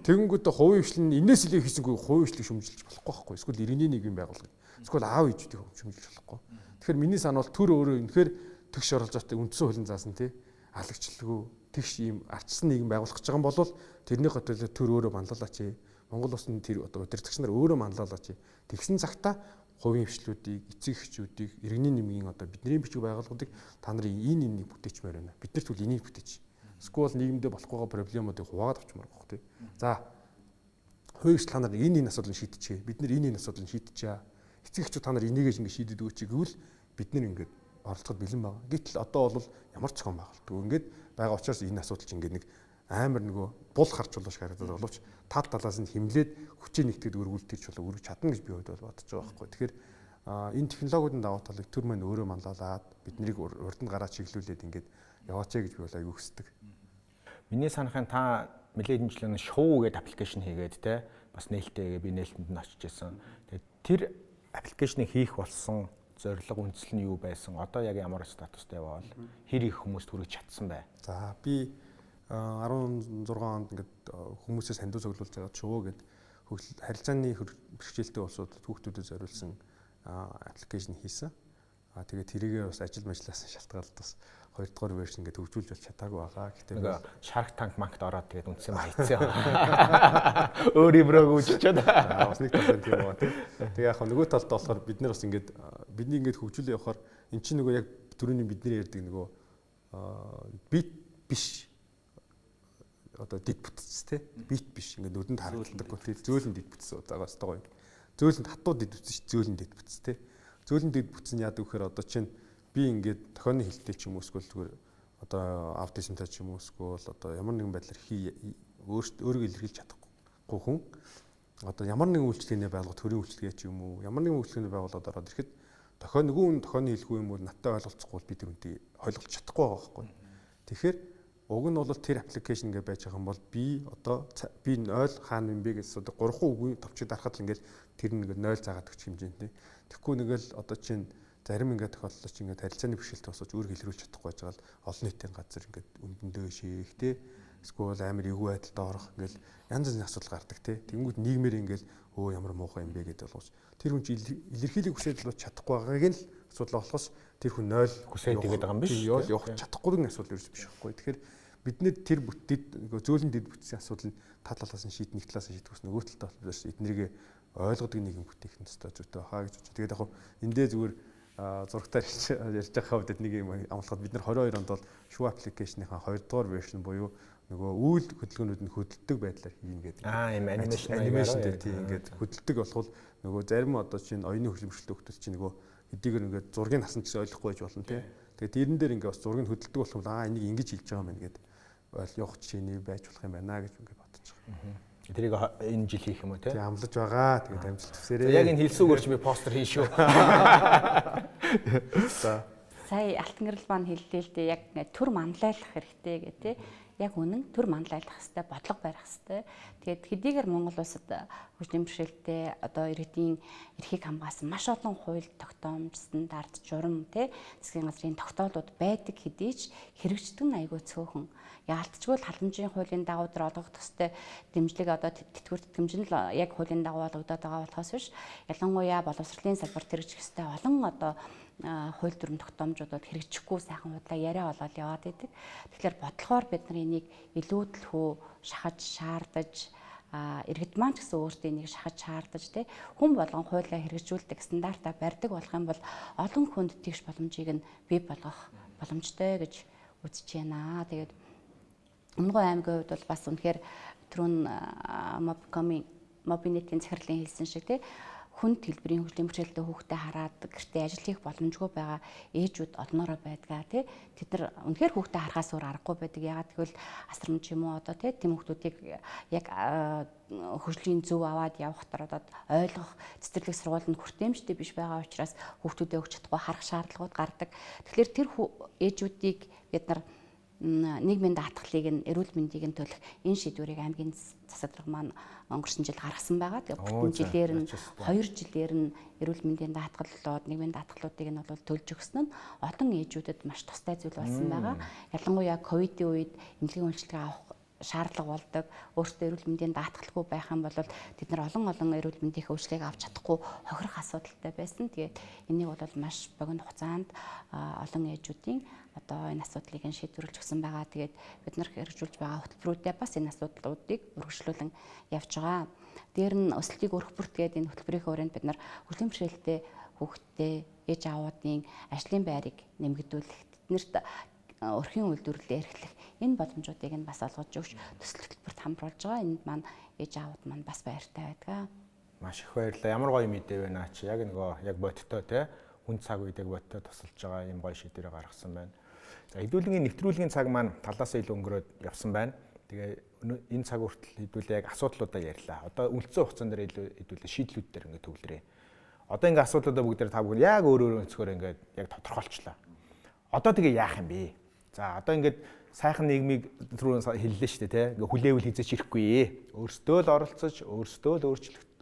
Тэгэнгүүтээ хувийн хвшил нь энэс илээ хийсэнгүй хувийн хвшлийг шүмжилж болохгүй байхгүй. Эсвэл 91 байгууллага. Эсвэл аав ээжүүдийг шүмжилж болохгүй. Тэгэхээр миний санаа бол төр өөрөө үнэхээр тэгш оролцоотой үндсэн хуулийн заасан тий халагчлалгүй тэгш ийм арчсан нийгэм байгуулах гэж байгаа юм бол тэрний хөтөлөө төр өөрөө манлайлаач. Монгол улсны тэр одоо удирдагч нар өөрөө манлайлаач. Тэгсэн цагта хувийн хвшлүүдийг, эцэг эхчүүдийг, иргэний нэмгийн одоо бидний бичиг байгууллагуудыг та нарын энэ энийг бүтээчмээр байна. Бид нар тэгвэл энийг бүтээч. Эсвэл нийгэмдээ болохгүй проблемуудыг хуваагаад авчмаар байх тий. За хувийн хвшил та нар энэ асуудлыг шийдчихье. Бид нар энэ асуудлыг шийдчихье. эцэг эхчүүд та нар энийгээ ингэ шийдэд өгөөч гэвэл бид нэр ингээд оролцоход бэлэн байгаа. Гэтэл одоо бол ямар ч зохион байгуулалтгүй. Ингээд байгаа учраас энэ асуудал чинь ингээд нэг амар нөгөө бул харж болох шиг харагдаад боловч тал талаас нь химлээд хүчээ нэгтгэд өргүүлдэж чулуу өргөж чадна гэж би бодож байгаа байхгүй. Тэгэхээр энэ технологиудын давуу талыг төр маань өөрөө манлайлаад биднийг урд нь гараа чиглүүлээд ингээд яваач гэж би бол аягүй хүсдэг. Миний санахын та нэлээд хэмжлэн шоу гэдэг аппликейшн хийгээд те бас нээлттэйгээ би нээлтэнд нь очиж исэн. Тэгээд тэр аппликейшнийг хийх болсон зорилго үндэслэл нь юу байсан? Одоо яг ямар статустай байвал хэр их хүмүүст хүргэж чадсан бай? За би 16 онд ингээд хүмүүсээс хандуу цуглуулж байгаа шоу гэдэг харилцааны бэрхшээлтэй улсуудад хүүхдүүдэд зориулсан аппликейшн хийсэн. Тэгээд тэрийгээ бас ажил мажлаас шалтгаалаад бас 2 дугаар вершн ингээд хөгжүүлж бол чадаагүй байгаа. Гэхдээ нэг Shark Tank манкт ороод тэгээд үнсэн хайцсан. Өөр юмроо гүйчихэд. Бас нэг талаа тийм байгаа тийм. Тэгээ яг нөгөө талд болохоор бид нар бас ингээд бидний ингээд хөгжүүлээ явахаар эн чинь нөгөө яг түрүүний бидний ярьдаг нөгөө бит биш одоо дид бүтц те бит биш ингээд нүдэнд харагддаг тийм зөөлөн дид бүтц байгаас таа гоё. Зөөлөнд хатуу дид бүтц зөөлөн дид бүтц те. Зөөлөн дид бүтц нь яадаг вэхээр одоо чинь би ингээд тохионы хилтэй ч юм уу эсвэл зүгээр одоо аутизмтай ч юм уу эсвэл одоо ямар нэгэн байдлаар өөрийгөө илэрхийлж чадахгүй хүн одоо ямар нэгэн үйлчлэгээ байгуулах төрийн үйлчлэгээ ч юм уу ямар нэгэн үйлчлэгээ байгуулаад ороод ирэхэд нөгөө тохионы хэлгүй юм уу надтай ойлголцохгүй би тэр үнтэй ойлголж чадахгүй байгаа байхгүй. Тэгэхээр уг нь бол тэр аппликейшн гэж байж байгаа юм бол би одоо би 0 хаана юм бэ гэсэн одоо 3 үгүй товчид дарахад л ингээд тэр нэг 0 заагаад өгч хэмжээтэй. Тэгэхгүй нэгэл одоо чинь зарим ингээд тохиолдолч ингээд харилцааны бэрхшээлтэй босож өөр хэлрүүлж чадахгүй байж байгаа л олон нийтийн газар ингээд өмдөндөө шийх те эсвэл амар эвгүй байдалд орох ингээд янз бүрийн асуудал гардаг те. Тэнгүүд нийгмээр ингээд өө ямар муухай юм бэ гэдэг болгож тэр хүн илэрхийлэх хүсэл бол чадахгүй байгааг нь л асуудал болохоос тэр хүн 0 хүсээд игээд байгаа юм биш үү? Явах чадахгүй нэг асуудал ерөөс биш байхгүй. Тэгэхээр бидний тэр бүтэд зөөлөн дэд бүтцийн асуудал нь тал талаас нь шийд нэг талаас нь шийдвэрс нөгөө талтай болохоос эднэрийг ойлгодог нэгэн бүтээх нь өстой зүйтэй хаа гэж бодож. Тэгээд яг эндээ зүгээр зургатаар ярьж байгаа хувьд нэг юм амлахад бид нар 22 онд бол шуу аппликейшныхаа 2 дугаар вершн буюу нөгөө үйл хөдөлгөөнүүд нь хөдөлдөг байдлаар хийнэ гэдэг. Ийм анимашн дээр тийм ингээд хөдөлдөг болохол нөгөө зарим одоо чинь оюуны хөгжимчлөлтөө хөтөл чинь нөгөө хэдийгээр ингээд зургийг хасан гэсэн ойлгохгүй байж болно тий. Тэгээд тэрэн дээр ингээд бас зургийг хөдөлдөг болох энийг ингэж хийж байгаа юм байна гэдэг явах чиний байж болох юм байна гэж ингээд бодож байгаа. Тэрийг энэ жил хийх юм уу те? Тэг амлаж байгаа. Тэгээд амжилт хүсээрээ. Яг энэ хэлсүүгээрч би постэр хийн шүү. За. Сая Алтан гэрэл маань хэллээ л дээ яг төр манлайлах хэрэгтэй гэх тээ. Яг үнэн төр манлайлах хэрэгтэй, бодлого барих хэрэгтэй. Тэгээд хэдийгээр Монгол улсад хөгжлийн бэрхшээлтэй одоо иргэдийн эрхийг хамгаалсан маш олон хууль тогтоомж, стандарт, журам тий засгийн газрын тогтоолууд байдаг хэдий ч хэрэгждэг нь айгүй цөөхөн. Яалтчгүй л халамжийн хуулийн дагуу дээр олгох төстэй дэмжлэг одоо тэтгэвэр тэтгэмж нь л яг хуулийн дагуу олгогдоод байгаа болохоос биш ялангуяа боловсролын салбарт хэрэгжих ёстой олон одоо хууль дүрм тогтоомжуудад хэрэгжихгүй сайхан худлаа яриа болоод яваад идэг. Тэгэхээр бодлохоор бид нар энийг илүү төлхөө шахаж шаардаж иргэд маань ч гэсэн өөртөө энийг шахаж шаардаж тий хүн болгон хуулиа хэрэгжүүлдэг стандартаа барьдаг болох юм бол олон хүнд тэгш боломжийг нь бий болгох боломжтой гэж үзэж байна. Тэгээд Өмнөгов аймгийн хувьд бол бас үнэхээр түрүүн мобинетийн захирлын хэлсэн шиг тий хүнд хэлбэрийн хөгжлийн бэрхшээлтэй хүүхдэд хараад гэртээ ажил хийх боломжгүй байгаа ээжүүд олноороо байдгаа тий тэд нар үнэхээр хүүхдэд харахаас өөр аргагүй байдаг. Ягаад гэвэл асрамж юм уу одоо тий тийм хүүхдүүдийг яг хөгжлийн зөв аваад явахтар одоо ойлгох цэцэрлэг сургуульд хүртээмжтэй биш байгаа учраас хүүхдүүдэд өгч чадахгүй харах шаардлагууд гардаг. Тэгэхээр тэр ээжүүдийг бид нар нийгмийн даатгалыг нь эрүүл мэндийг нь төлөх энэ шийдвэрийг аймгийн засаг дарга маань өнгөрсөн жил гаргасан байгаа. Тэгээ бүтэн жилээр нь 2 жилээр нь эрүүл мэндийн даатгалууд, нийгмийн даатгалуудыг нь бол төлж өгсөн нь олон ээжүүдэд маш тустай зүйл болсон байгаа. Ялангуяа ковидын үед эмнэлгийн үйлчилгээ авах шаардлага болдог. Өөртөө эрүүл мэндийн даатгалгүй байх юм бол тэд нар олон эрүүл мэндийн хөгжлийг авч чадахгүй хохирох асуудалтай байсан. Тэгээд энийг бол маш богино хугацаанд олон ээжүүдийн одоо энэ асуудлыг нь шийдвэрлэж өгсөн байгаа. Тэгээд бид нар хэрэгжүүлж байгаа хөтөлбөрүүдэд бас энэ асуудлуудыг үргэлжлүүлэн явж байгаа. Дээр нь өсөлтийг өргөх бүрт гэдэг энэ хөтөлбөрийн хүрээнд бид нар хөгжлийн бэрхшээлтэй хүүхдтэй ээж аавуудын ажлын байрыг нэмэгдүүлэх, тэднэрт өрхийн үйлдвэрлэлээ эрхлэх энэ боломжуудыг нь бас олгож өгч төсөл хөтөлбөрт хамруулж байгаа. Энд маань ээж аавууд маань бас баяртай байдаг. Маш их баярлалаа. Ямар гоё мэдээ байна чи. Яг нөгөө яг бодиттой те хүн цаг үед яг бодиттой тусалж байгаа юм гоё шийдвэрээ гаргасан байна. За хэдүүлгийн нэвтрүүлгийн цаг маань талаасаа илүү өнгөрөөд явсан байна. Тэгээ энэ цаг хүртэл хэдүүлээ яг асуудлуудаа ярьлаа. Одоо үлдсэн хугацаан дээр хэдүүлээ шийдлүүд дээр ингээд төвлөрөө. Одоо ингээд асуудлуудаа бүгдээр та бүхэн яг өөр өнцгөр ингээд яг тодорхойлчлаа. Одоо тэгээ яах юм бэ? За одоо ингээд сайхан нийгмийг түрүүн хэллээ шүү дээ те. Ингээ хүлээвэл хизээч ирэхгүй. Өөрсдөө л оролцож, өөрсдөө л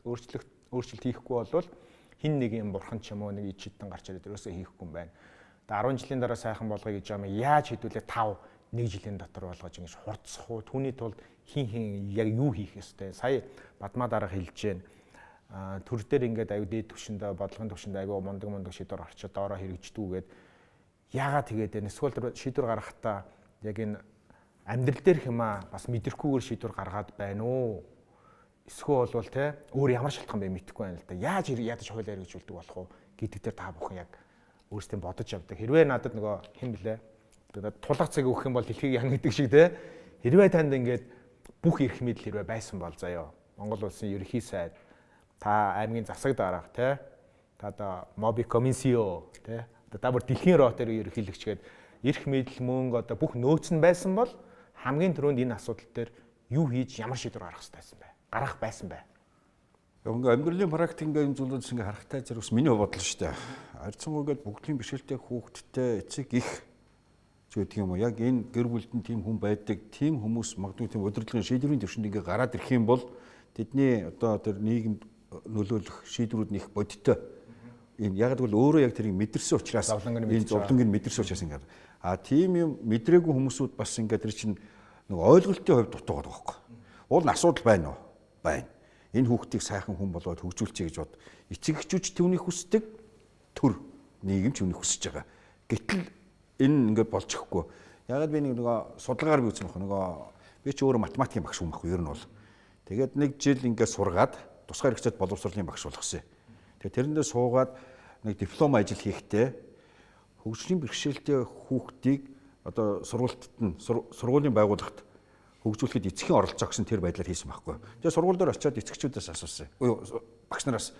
өөрчлөлт хийхгүй болвол хин нэг юм бурхан ч юм уу нэг ичидэн гарч ирээд ерөөсөө хийхгүй юм байна. Тэгээ 10 жилийн дараа сайхан болгоё гэж байгаа юм яаж хэдүүлээ 5 1 жилийн дотор болгож ингэж хурцсах уу? Түүний тулд хин яг юу хийх ёстой? Сая Бадмаа дарга хэлж гэн төр дээр ингээд аюу дээд түвшиндээ бодлогын түвшиндээ аюу мундаг шийдвэр гарчаад доороо хэрэгждэггүйгээд яагаад тэгээд энэ эсвэл шийдвэр гаргахтаа яг энэ амьдрал дээр хэмаа бас мэдрэхгүйгээр шийдвэр гаргаад байна уу? Эсвэл бол те өөр ямар шалтгаан бэ мэдэхгүй байна л да. Яаж ядаж хуулиар хэрэгжүүлдэг болох уу гэдэг дээр та бүхэн яг өөрсдөө бодож явдаг. Хэрвээ надад нөгөө хэн блэ? Тэгээд тулах цаг өгөх юм бол дэлхийг ян гэдэг шиг те. Хэрвээ танд ингээд бүх эрх мэдэл хэрвээ байсан бол заяа. Монгол улсын ерөнхий сайд та аймгийн засаг дарга те. Та одоо моби комиссио те. Одоо та бүр дэлхийн ротер ерөнхийлөгчгээд эрх мэдэл мөнгө одоо бүх нөөц нь байсан бол хамгийн түрүүнд энэ асуудал дээр юу хийж ямар шийдвэр гаргах хэрэгтэй байсан бэ? Гарах байсан бай. Ингээ амьдралын практик ингээ юм зүйлс ингээ харахтай зэрэгс миний бодол шүү дээ. Арцсангүйгээд бүгдийн бишэлтэй хүүхдтэй эцэг их гэдэг юм уу. Яг энэ гэр бүлдэн тийм хүн байдаг, тийм хүмүүс магадгүй тийм удирдлагын шийдвэрийн төвшөнд ингээ гараад ирэх юм бол тэдний одоо тэр нийгэмд нөлөөлөх шийдвэрүүд нь их бодиттой. Энэ яг л өөрөө яг тэрийг мэдэрсэн учраас энэ зовлонг нь мэдэрсэн учраас ингээ. Тийм юм мэдрээгүй хүмүүсүүд бас ингээ тэр чинь нэг ойлголтын хувьд дутуугаад байгаа байхгүй. Уул нь асуудал байна уу? Байна. Энэ хүүхдийг сайхан хүн болоод хөгжүүлчихье гэж бод. Эцэг эхчүүч түүнийг хүсдэг, төр нийгэм ч үүнийг хүсэж байгаа. Гэтэл энэ ингээд болж ихгүй. Ягаад би нөгөө судалгаагаар би үзсэн байна. Би ч өөрөө математикийн багш хүн байхгүй ер нь бол. Тэгээд нэг жил ингээд сургаад тусгаар хэрэгцээд боловсролын багш болгосон. Тэгээд тэрэндээ суугаад нэг диплом ажил хийхдээ хөгжлийн бэрхшээлтэй хүүхдийг одоо сургуулийн байгууллагт хөгжүүлэхэд эцгийн оролцоо гэсэн тэр байдлаар хийсэн байхгүй. Тэгээ сургууль дээр очиод эцэгчүүдээс асуусан. Багш нараас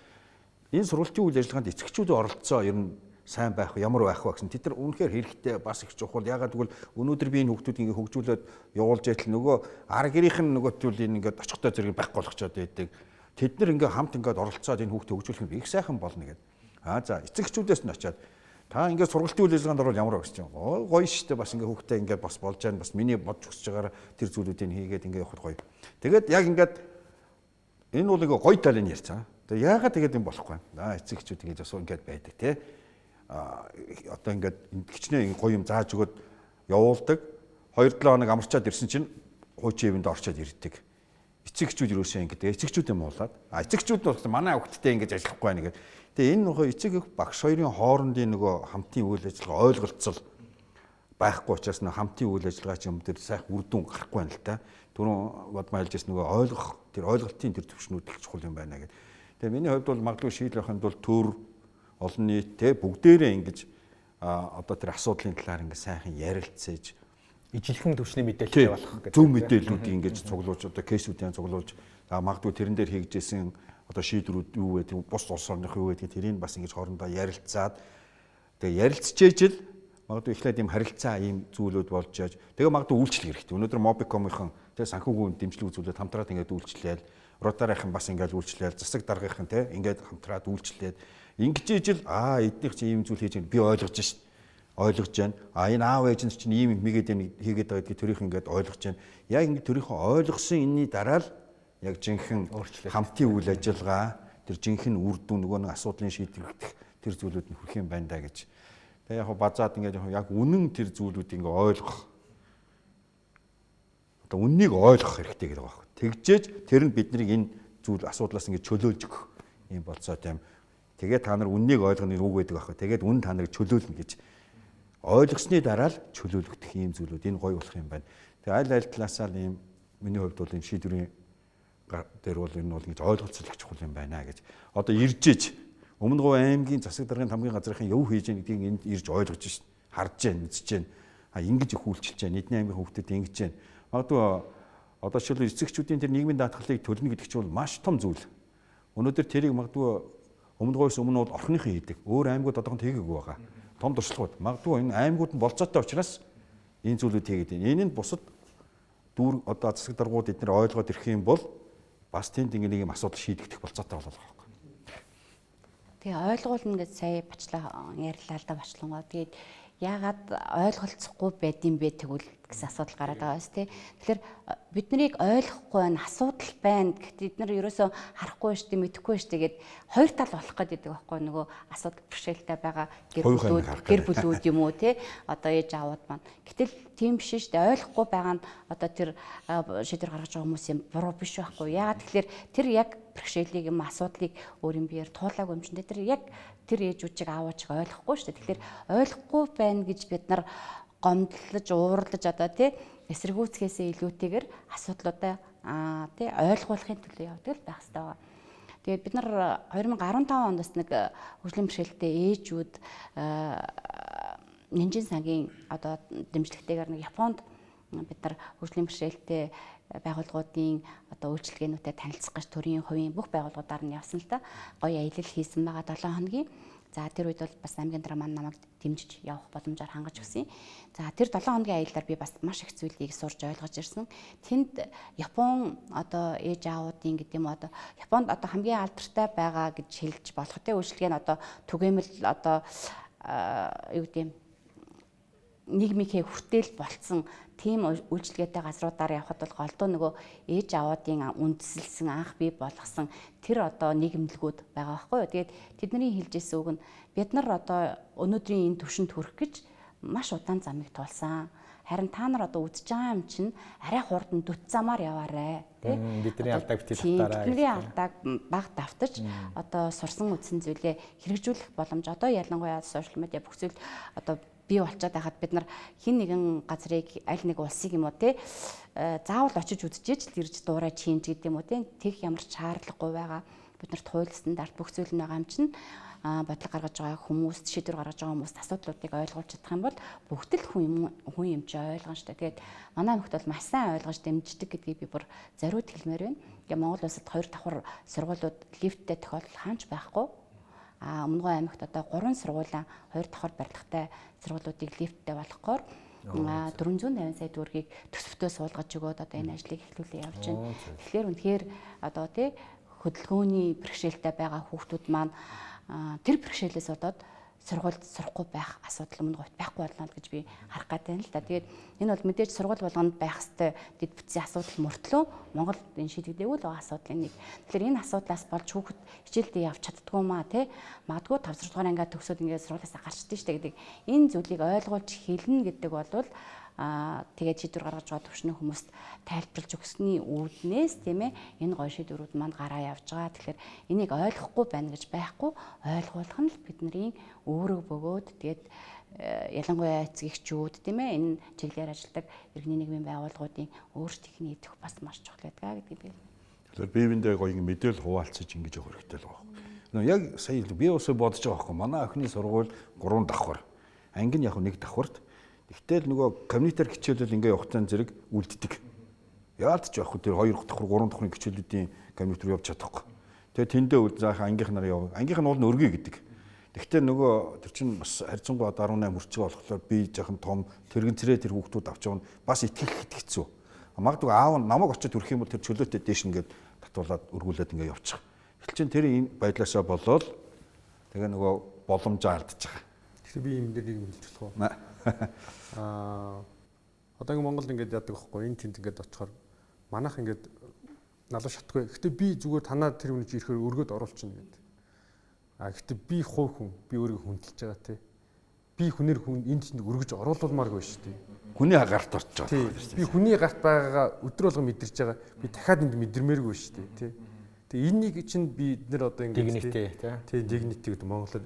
энэ сургуулийн үйл ажиллагаанд эцэгчүүдийн оролцоо ер нь сайн байх вэ, ямар байх вэ гэсэн. Тэд нар үнэхээр хэрэгтэй бас их чухал. Ягаад гэвэл өнөөдөр би энэ хүүхдүүдийг ингээ хөгжүүлээд явуулж яйтал нөгөө ар гэрийнх нь нөгөө зүйл ингээд очихтой зэрэг байхгүй болгочоод байдаг. Тэд нар ингээ хамт ингээд оролцоод энэ хүүхдээ хөгжүүлэх нь их сайхан болно гэдэг. За эцэгчүүдээс нь очиод та ингээд сургалтын үйл ажиллагаанд орвол ямар байх чинь гоё штэ бас ингээд хүүхдээ ингээд бас болж байгаа бас миний бодж хүсэж байгаагаар тэр зүйлүүдийг хийгээд ингээд явахд гоё. Тэгээд яг ингээд энэ бол ингээд гоё тал нь ярьцаа. Тэгээд яагаад тэгээд юм болохгүй байна. Эцэгчүүд ингээд бас ингээд байдаг те. Одоо ингээд хичнээн гоё юм зааж өгöd явуулдаг. 2-7 хоног амарчаад ирсэн чинь хуучин ивэнд орчоод ирдэг. Эцэгчүүд юусаа ингээд эцэгчүүд юм уулаад. Эцэгчүүд нь манай хүүхдтэй ингээд ажиллахгүй байна гэдэг. Тэгээ энэ нөгөө эцэг их багш хоёрын хоорондын нөгөө хамтын үйл ажиллагаа ойлголцол байхгүй учраас нөгөө хамтын үйл ажиллагаа ч юм дээр сайхан үр дүн гарахгүй байна л та. Түрүүн Бадмаа хэлжээс нөгөө тэр ойлголтын тэр төвшнүүд их чухал юм байна гэдэг. Тэгээ миний хувьд бол магадгүй шийдэл авахын тулд төр олон нийт те бүгдээрээ ингэж одоо тэр асуудлын талаар ингэ сайхан ярилцээж ижилхэн төвчний мэдээлэл болох гэдэг. Зөв мэдээллүүдийг ингэж цуглуулж одоо кейсүүдийн цуглуулж магадгүй тэрэн дээр хийгдсэн одоо шийдвэрүүд юу вэ? Бус улс орных юу вэ? Тэрийг бас ингэж хоорондоо ярилцаад тэгээ ярилцчээж л магадгүй эхлээд юм харилцаа ийм зүйлүүд болж яаж тэгээ магадгүй үйлчлэх хэрэгтэй. Өнөөдөр Mobicom-ийн тэгээ санхүүгийн дэмжлэг үзүүлээд хамтраад ингээд үйлчлээл, Rotary-ийн бас ингээд үйлчлээл, засаг даргын те ингээд хамтраад үйлчлээд ингэж ижил эднийх чинь ийм зүйл хийж байгаа би ойлгож шít. Ойлгож байна. Энэ аав ээж нь чинь ийм мэгээд хийгээд байгаа гэдгийг тэрийнх ингээд ойлгож байна. Яг ингээд тэрийнх ойлгосон энэний дараа л яг жинхэнэ хамтын үйл ажиллагаа тэр жинхэнэ үр дүн нөгөө нэг асуудлын шийдвэрлэх тэр зүйлүүд нь хүрх юм байна да гэж. Тэгээ яг базаад ингээд яг үнэн тэр зүйлүүдийг ингээд ойлгох. Одоо үннийг ойлгох хэрэгтэй гэдэг байна. Тэгжээж тэр нь биднийг энэ зүйл асуудлаас ингээд чөлөөлж өгөх юм болцоо тийм. Тэгээ та нар үннийг ойлгох нь үг байдаг байхгүй. Тэгээд үн та нарыг чөлөөлнө гэж ойлгосны дараа л чөлөөлөгдөх юм зүйлүүд энэ гоё болох юм байна. Тэгээ аль талаасаа л ийм миний хувьд бол энэ шийдвэрийн дээр бол энэ бол ингэж ойлголцол их чухал юм байна гэж. Одоо ирж иж Өмнө Говь аймгийн засаг даргын хамгийн газрын яв хийж байгаа гэдгийг энд ирж ойлгож шít. Харж байна, үзэж байна. Ингэж их үйлчилж байна. Эдний аймгийн хүүхдэд ингэж байна. Магадгүй одоо жишээлбэл эцэгчүүдийн тэр нийгмийн даатгалыг төлнө гэдэг чинь бол маш том зүйл. Өнөөдөр тэрийг магадгүй өмнөгөөс өмнө бол орхиныхын хийдэг. Өөр аймагуд одоохонд хийгээгүй байгаа. Том туршлагууд. Магадгүй энэ аймагуд нь болцоотой учраас энэ зүйлүүд хийгээд байна. Энэ нь бусад дүүр одоо засаг даргууд эдгээр ойлгоод ирэх юм бол бас тэнд нэг юм асуудал шийдэгдэх болцоотой болол байгаа юм. Тэгээ ойлгуулна гэж сая бачлаа ярьлаа л да бачлангоо. Тэгээд яагаад ойлголцохгүй байдсан бэ тэгвэл гэсэн асуудал гараад байгаа биз дээ. Тэгэхээр бид нарыг ойлгохгүй байна, асуудал байна. Гэхдээ бид нар ерөөсөө харахгүй шүү дээ, мэдэхгүй шүү дээ гэд хоёр тал болох гэдэг байхгүй нөгөө асуудал бэрхшээлтэй байгаа гэр бүлүүд юм уу те одоо ээж аавууд маань. Гэтэл тийм биш шүү дээ. Ойлгохгүй байгаа нь одоо тэр шийдвэр гаргаж байгаа хүмүүсийн буруу биш байхгүй. Яагаад тэгэхээр тэр яг бэрхшээлийг юм асуудлыг өөрийн биеэр туулаагүй юм чинь тэр яг тэр ээжүүдийг ааваачиг ойлгохгүй шүү дээ. Тэгэхээр ойлгохгүй байна гэж бид нар гомдлож, уурлаж одоо тий эсэргүүцгээсээ илүүтэйгээр асуудлуудаа тий ойлгуулахын төлөө явдаг л байх хэрэгтэй байна. Тэгээд бид нар 2015 онд бас нэг хөгжлийн бэрхшээлтэй ээжүүд Нинжин сангийн одоо дэмжлэгтэйгээр нэг Японд бид нар хөгжлийн бэрхшээлтэй байгууллагуудын одоо үйлчилгээнүүдэд танилцах гэж төрийн хувийн бүх байгууллагуудаар нь явсан л та. Гоё аялал хийсэн байгаа 7 хоногийн. За тэр үед бол бас аймгийн дараа маань намайг дэмжиж явах боломжоор хангаж өгсөн. За тэр 7 хоногийн аяллаар би бас маш их зүйлийг сурж ойлгож ирсэн. Тэнд Япон одоо ээж аавуудын гэдэг юм одоо Японд одоо хамгийн алдартай байгаа гэж хэлж болох те үйлчилгээ нь одоо түгээмэл одоо юу гэдэг юм нийгмийнхээ хүртэл болцсон тийм үйлчилгээтэй газруудаар явхад бол голдуу нөгөө ээж аавуудын үндэслэлсэн анх бий болгосон тэр одоо нийгэмлэгүүд байгаа байхгүй юу. Тэгээд тэдний хэлжсэн үг нь бид нар одоо өнөөдрийн энэ төвшөнд хүрэх гэж маш удаан замыг туулсан. Харин та нар одоо үдчихэж байгаа юм чинь арай хурдан дүт замаар яваарэ тий. Бидний алдааг битгий давтаарай. Бидний алдааг баг давтаж одоо сурсан үтсэн зүйлээ хэрэгжүүлэх боломж одоо ялангуяа сошиал медиа бүх зүйл одоо бий болчиход байхад бид нар хин нэгэн газрыг аль нэг улсыг юм уу те заавал очиж үзчихэж тэрж дуурай чинж гэдэг юм уу те тех ямар ч шаардлагагүй байгаа бид нарт хууль стандарт бүх зүйл нь байгаа юм чинь бодлого гаргаж байгаа хүмүүс шийдвэр гаргаж байгаа хүмүүст асуудлуудыг ойлгуулж чадах юм бол бүгд л хүн юм чи ойлгоно шүү дээ. Тэгээд манай аймагт бол маш сайн ойлгож дэмждэг гэдгийг би бүр зориуд хэлмээр байна. Тэгээ Монгол улсад 2 давхар сургуулиуд лифттэй тохиолдол хаанч байхгүй. Өмнөгөө аймагт одоо 3 сургуулийн 2 давхар барилгатай сургуулиудыг лифттэй болгохоор 450 сая төгрөгийг төсөвтөө суулгаж өгөөд одоо энэ ажлыг эхлүүлээ явж байна. Тэгэхээр үнэхээр одоо тий хөдөлгөөний бэрхшээлтэй байгаа хүүхдүүд маань тэр бэрхшээлээс болоод сургуульд сурахгүй байх асуудал өмнө говьт байхгүй болно гэж би харах гэдэг юм л да. Тэгээд энэ бол мэдээж сургууль болгонд байх хэвээр дэд бүтцийн асуудал мөртлөө Монголд энэ шийдэгдээгүй л байгаа асуудлын нэг. Тэгэхээр энэ асуудлаас болж хүүхэд хичээлдээ явж чаддгүй маа тий. Магадгүй 5 дугаар ангиа төгсөөд ингээд сургуулиасаа гарчдээ штэ гэдэг энэ зүйлийг ойлгуулж хэлнэ гэдэг бол тэгээд шийдвэр гаргаж байгаа төвшний хүмүүст тайлбарлаж өгсөний үүднээс тийм ээ энэ гоё шийдвэрүүд манд гараа явж байгаа. Тэгэхээр энийг ойлгохгүй байна гэж байхгүй ойлгуулах нь л бидний өөрөг бөгөөд тэгээд ялангуяа эцэгчүүд тийм ээ энэ чиглэлээр ажилладаг иргэний нийгмийн байгууллагуудын өөрсдийнх нь идэх бас маш чухал байдаг гэдгийг би. Тэгэхээр биевиндээ гоё мэдээлэл хуваалцаж ингэж явах хэрэгтэй л байна. Нөө яг сая би ус бодож байгаа байхгүй манай охины сургууль 3 давхар. Анги нь яг 1 давхарт. Тэгтэл нөгөө коммунитар хичээлэл ингээ явахтаа зэрэг үлддэг. Яад ч явах тэр 2 давхар 3 давхрын хичээлүүдийн коммунитар явж чадахгүй. Тэгээ тэндээ үл заах ангийнхнаар яв. Ангийнх нь бол өргөе гэдэг. Тэгвэл нөгөө тэр чинь бас харьцангуй 18 хүрчээ болохоор би жоохон том тэрэгэн цэрээ тэр хүүхдүүд авч явна бас итгэх хэцүү. Магадгүй аав нь намайг очиж төрөх юм бол тэр чөлөөтэй дээш ингээд татуулаад өргүүлээд ингээ явчих. Тэгвэл чинь тэр энэ байдлаасаа болоод тэгээ нөгөө боломжоо алдчих байгаа. Тэгэхээр би юм дээр нэг хэлчих болох уу? Одоо ингэ Монголд ингээд яадаг байхгүй энэ тэнд ингээд очихоор манайх ингээд налуу шатгүй. Гэхдээ би зүгээр танаа тэр үнэ чи ирэхээр өргөд оруулчихна гэдэг. Гэхдээ би хувь хүн би өөрийгөө хүндэлж байгаа тий. Би хүнээр хүн энэ тэнд өргөж оруулуулмааргүй шүү дээ. Хүний гарт орж байгаа шүү дээ. Би хүний гарт байгаагаа өдөр болгон мэдэрч байгаа. Би дахиад энд мэдрмээргүй шүү дээ тий. Тэгээ энэнийг чинь бид нэр одоо ингээд тий дигнити гэдэг Монголд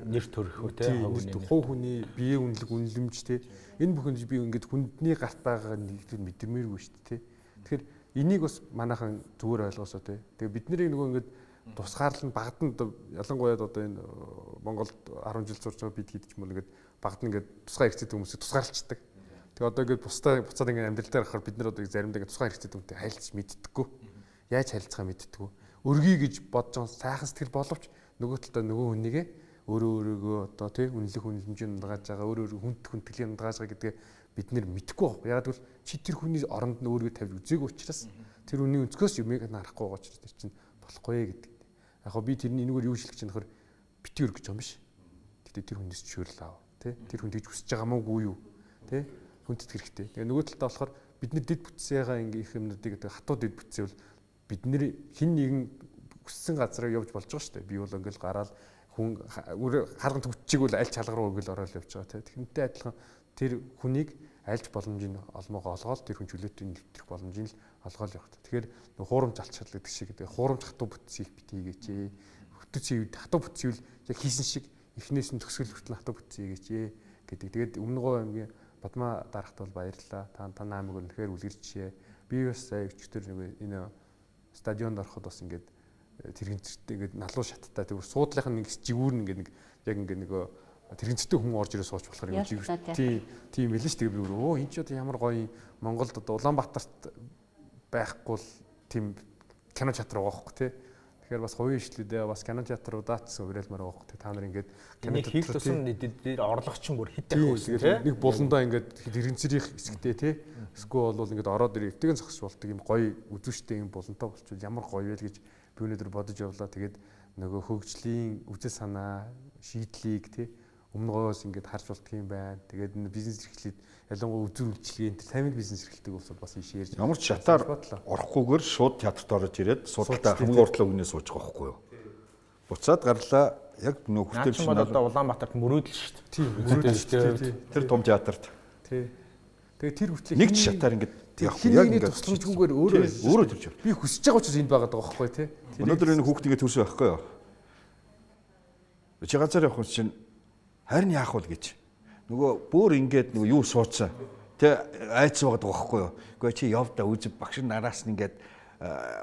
нэр төрөх тий хувь хүний биеэ үнэлэг үнэлэмж тий энэ бүхэнд би ингээд хүндний гарт байгаа нэг мэдэрмээргүй шүү дээ тий. Тэгэхээр энийг бас манайхан зүгээр ойлгосоо тий. Тэгээ бид нарыг нөгөө ингээд тусгаарлан багтанд ялангуяа одоо энэ Монголд 10 жил сурч байгаа бид хэд ч юм бол ингээд багт ингээд тусгай хэрэгцээтэй хүмүүсийг тусгаарлцдаг. Тэгээ одоо ингээд буцаад ингээд амьдрал дээр гарахаар бид нар одоо заримдаа ингээд тусгай хэрэгцээтэй хүмүүстэй хайлтж мэддэггүй. Яаж харилцахаа мэддэггүй. өргөе гэж бодож байгаа сайхан сэтгэл боловч нөгөө талдаа нөгөө хүнийгээ өөрөөгөө одоо тий үнэлэх үнэлэмжийн ундагааж байгаа өөрөө хүндэтгэлийн ундагааж байгаа гэдгээ бид нэр мэдэхгүй баг. Яг гэвэл чи тэр хүний оронд нь өөрийгөө тавьж үзээгүй учраас тэр хүний өнцгөөс юмыг харахгүй байгаа учраас тэр чинь болохгүй гэдэг. Яг би тэрний энэгээр юу шилжих гэж нөхөр битгий өргөж байгаа юм биш. Гэтэ тэр хүнээс чөөрөл аав тий. Тэр хүн тэгж хүсэж байгаа мó юу тий. Хүндэт хэрэгтэй. Тэгээ нөгөө талдаа болохоор бид нар дэд бүтцээгаа ингээ их юмнуудыг гэдэг хатуу дэд бүтцээ бол бид нэр хин нэгэн хүссэн газараа явж болж байгаа шүү дээ. Би бол ингээл гараал хүн харган төвчийг бол аль чалга руу өгөл ороод явж байгаа тийм. Тэрнтэй адилхан тэр хүнийг альж боломжийн олмоогоо олгоод тэр хүн чөлөөтэй нэвтрэх боломжийг л олгоод явах. Тэгэхээр хуурамч алчхал гэдэг шиг гэдэг хуурамч хатуу бүтцийг бит хийгээч. Бүтцийн үед хатуу бүтцийг яг хийсэн шиг эхнээс нь төгсгөл хүртэл хатуу бүтцийг хийгээч гэдэг. Тэгээд Өмнөгов аймгийн Бадмаа дарахт бол баярлалаа. Та намайг үнэхээр үлгэрчээ. Би бас сая өчтөр нэг энэ стадионд ороход бас ингээд тэрэгцтэй ингээд налуу шаттай тэр суудлынх нь нэг жигүүр нь ингээд нэг яг ингээд нөгөө тэрэгцтэй хүн орж ирээ сууч болохоор юм жигүүр. Тийм байлээ ш. Тэгээ би өө энэ ч одоо ямар гоё Монголд одоо Улаанбаатарт байхгүй л тийм кино театр байгаа хөөхгүй тий. Тэгэхээр бас хувийн ишлүүдээ бас кино театруудаас уриалмаар байгаа хөөхгүй. Та нар ингээд кино театр тусан дээр орлогч бүр хит байх байсан тий. Нэг буландаа ингээд тэрэгцэрийн хэсэгтэй тий. Эсвэл бол ингээд ороод ирээ эвтэйгэн зогсож болдог юм гоё үзүүштэй юм булантай болчихвол ямар гоё вэ гэж би өнөөдөр бодож явлаа. Тэгээд нөгөө хөгжлийн үзэл санаа шийдлийг тий Өмнөгөөс ингээд харж болдго юм байна. Тэгээд энэ бизнес эрхлэлд ялангуяа үзүүр үйлчлэгээ энтертеймент бизнес эрхлэлдэг улсууд бас ийшээрж ямар ч шатаар орохгүйгээр шууд театрт орж ирээд судалтай хамгийн уртлаг үнээс сууж байгаа байхгүй юу. Буцаад гарлаа яг нөх хүртэл шинэ одоо Улаанбаатарт мөрөөдөл шүү дээ. Тийм мөрөөдөл шүү дээ. Тэр том театрт. Тий. Тэгээд тэр хүртэл нэг ч шатаар ингээд яг ингээд тусламжгүйгээр өөрөө төрж байна. Би хүсэж байгаа учраас энд байгаа байхгүй тий. Өнөөдөр энэ хүүхдийн төрсөн байхгүй юу. Чи ганцаар явах чинь харин яах вэ гэж. Нөгөө бүр ингээд нөгөө юу суудсан. Тэ айц байгаа байхгүй юу. Гэхдээ чи явда үзэг багш нараас нь ингээд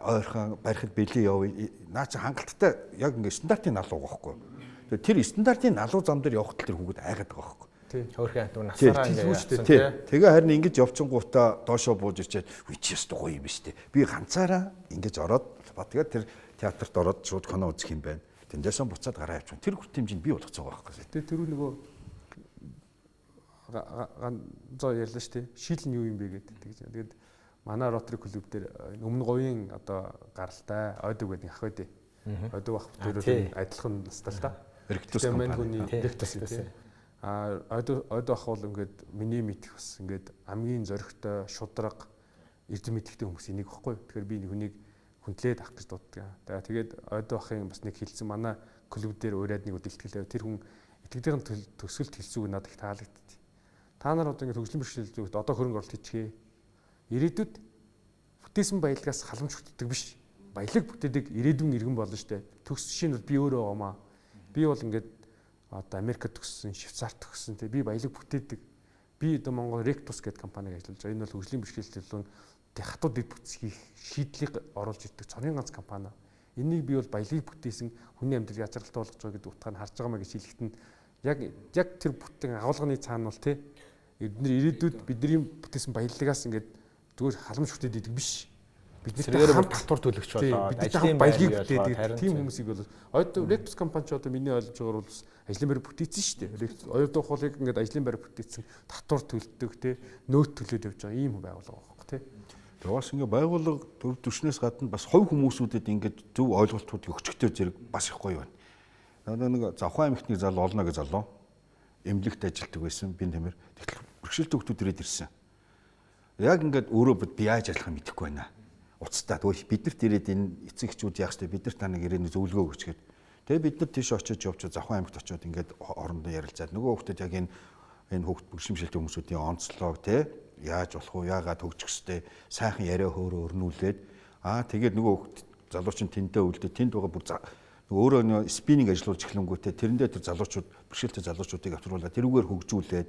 ойрхон барихад бэлээ явъя. Наа чи хангалттай яг ингээд стандартын налуу байхгүй юу. Тэгээ тэр стандартын налуу зам дээр явхад тэр хүүхэд айгаад байгаа байхгүй юу. Тий. Хөөрхөн хатуу насаараа ингээд тий. Тэгээ харин ингэж явчихгуудаа доошоо бууж ирчээд үчи яст гоё юм биш үү. Би ганцаараа ингэж ороод тэгээ тэр театрт ороод шууд кино үзэх юм байна. Тэндээсээ буцаад гараа явчихсан. Тэр хүртэмжинд би болгоцоо байгаа байхгүй. Тэгээ тэр нөгөө ганцоо ярьлаа шүү дээ. Шил нь юу юм бэ гэдэг. Тэгээд манай Rotary клуб дээр Өмнөговийн одоо гаралтай ойдог гэдэг ах байдэ. Ойдог бах бүтээрүүд адилхан настай л да. Эргэтус компани эргэтус тийм. Ойдог бах бол ингээд миний мэдих бас ингээд хамгийн зоригтой шудраг эрдэм мэдлэгтэй хүмүүс энийг баггүй. Тэгэхээр би хүнийг хүндлээд авах гэж дууддаг. Тэгээд ойд бахын бас нэг хэлсэн манай клуб дээр ураад нэг үлдэлтгэлээ тэр хүн итгэдэгэн төсөлт хэлсүүг надад их таалагдтыг. Та нар одоо ингэ хөгжлийн бэрхшээл зүгт одоо хөрөнгө оруулалт хийчихээ. Ирээдүйд бүтээсэн баялагаас халамж бүтдэг биш. Баялаг бүтээдэг ирээдүйн иргэн болно штэ. Төгс жишээ нь би өөрөө байгаамаа. Би бол ингээд одоо Америкт төгссөн, Швейцарт төгссөн. Би баялаг бүтээдэг. Би одоо Монгол Rectus гэдэг компаниг ажиллаж байгаа. Энэ бол хөгжлийн бэрхшээл төлөв хатуу дэд бүтцийг шийдлийг оруулж ирдэг цорын ганц компани. Энийг би бол баялагийг бүтээсэн хүний амьдрал язралтай болгож байгаа гэдэг утгаар нь харж байгаа маа гэж хэлэхэд яг тэр бүтэн агуулганы цаана бол тий эдгээр ирээдүйд бидний бүтээсэн баялагаас ингээд зүгээр халамж бүтээд идэг биш. Биднэртэй хамт татвар төлөгч болоо ажлын баялагийг бүтээдэг тийм хүмүүсийг бол Rectus компани ч одоо миний ойлгож байгаагаар бол ажлын байр бүтээсэн шүү дээ. Хоёр дахь хуулийг ингээд ажлын байр бүтээсэн татвар төлдөг тий нөөт төлөөд явж байгаа ийм байгууллага байхгүй тий. Тэгээ бас ингээ байгууллага төв түвшнээс гадна бас хувь хүмүүсүүдэд ингээд зөв ойлголтууд өгчөгтэй зэрэг бас их гоё байна. Нэг Завхан аймагтны залуу олно гэж залуу эмнэлэгт ажилладаг байсан би нэмэр тэгэхээр бэрхшээлтэй хүмүүс ирээд ирсэн. Яг ингээд өөрөө би яаж ажиллахаа мэдэхгүй байна. Уцтаа тэгвэл биднэрт ирээд энэ эцэг эхчүүд яах вэ? Бид нар таныг ирээний зөвлөгөө өгч гээд тэгээ бид нар тийш очиж явж Завхан аймагт очиод ингээд орондоо ярилцаад нөгөө хүмүүсд яг энэ хүүхд бэрхшээлтэй хүмүүсүүдийн онцлог тий яаж болох вэ? Яагаад хөгжих ёстой? Сайхан яриа хөөрөө өрнүүлээд тэгээд нөгөө залуучин тэнтэй үлдээ тэнд байгаа бүр нөгөө өөрөө спиннинг ажиллуулж эхлэнгүүтээ тэрэндээ тэр залуучууд бэрхшээлтэй залуучуудыг авчруулаад тэрүүгээр хөгжүүлээд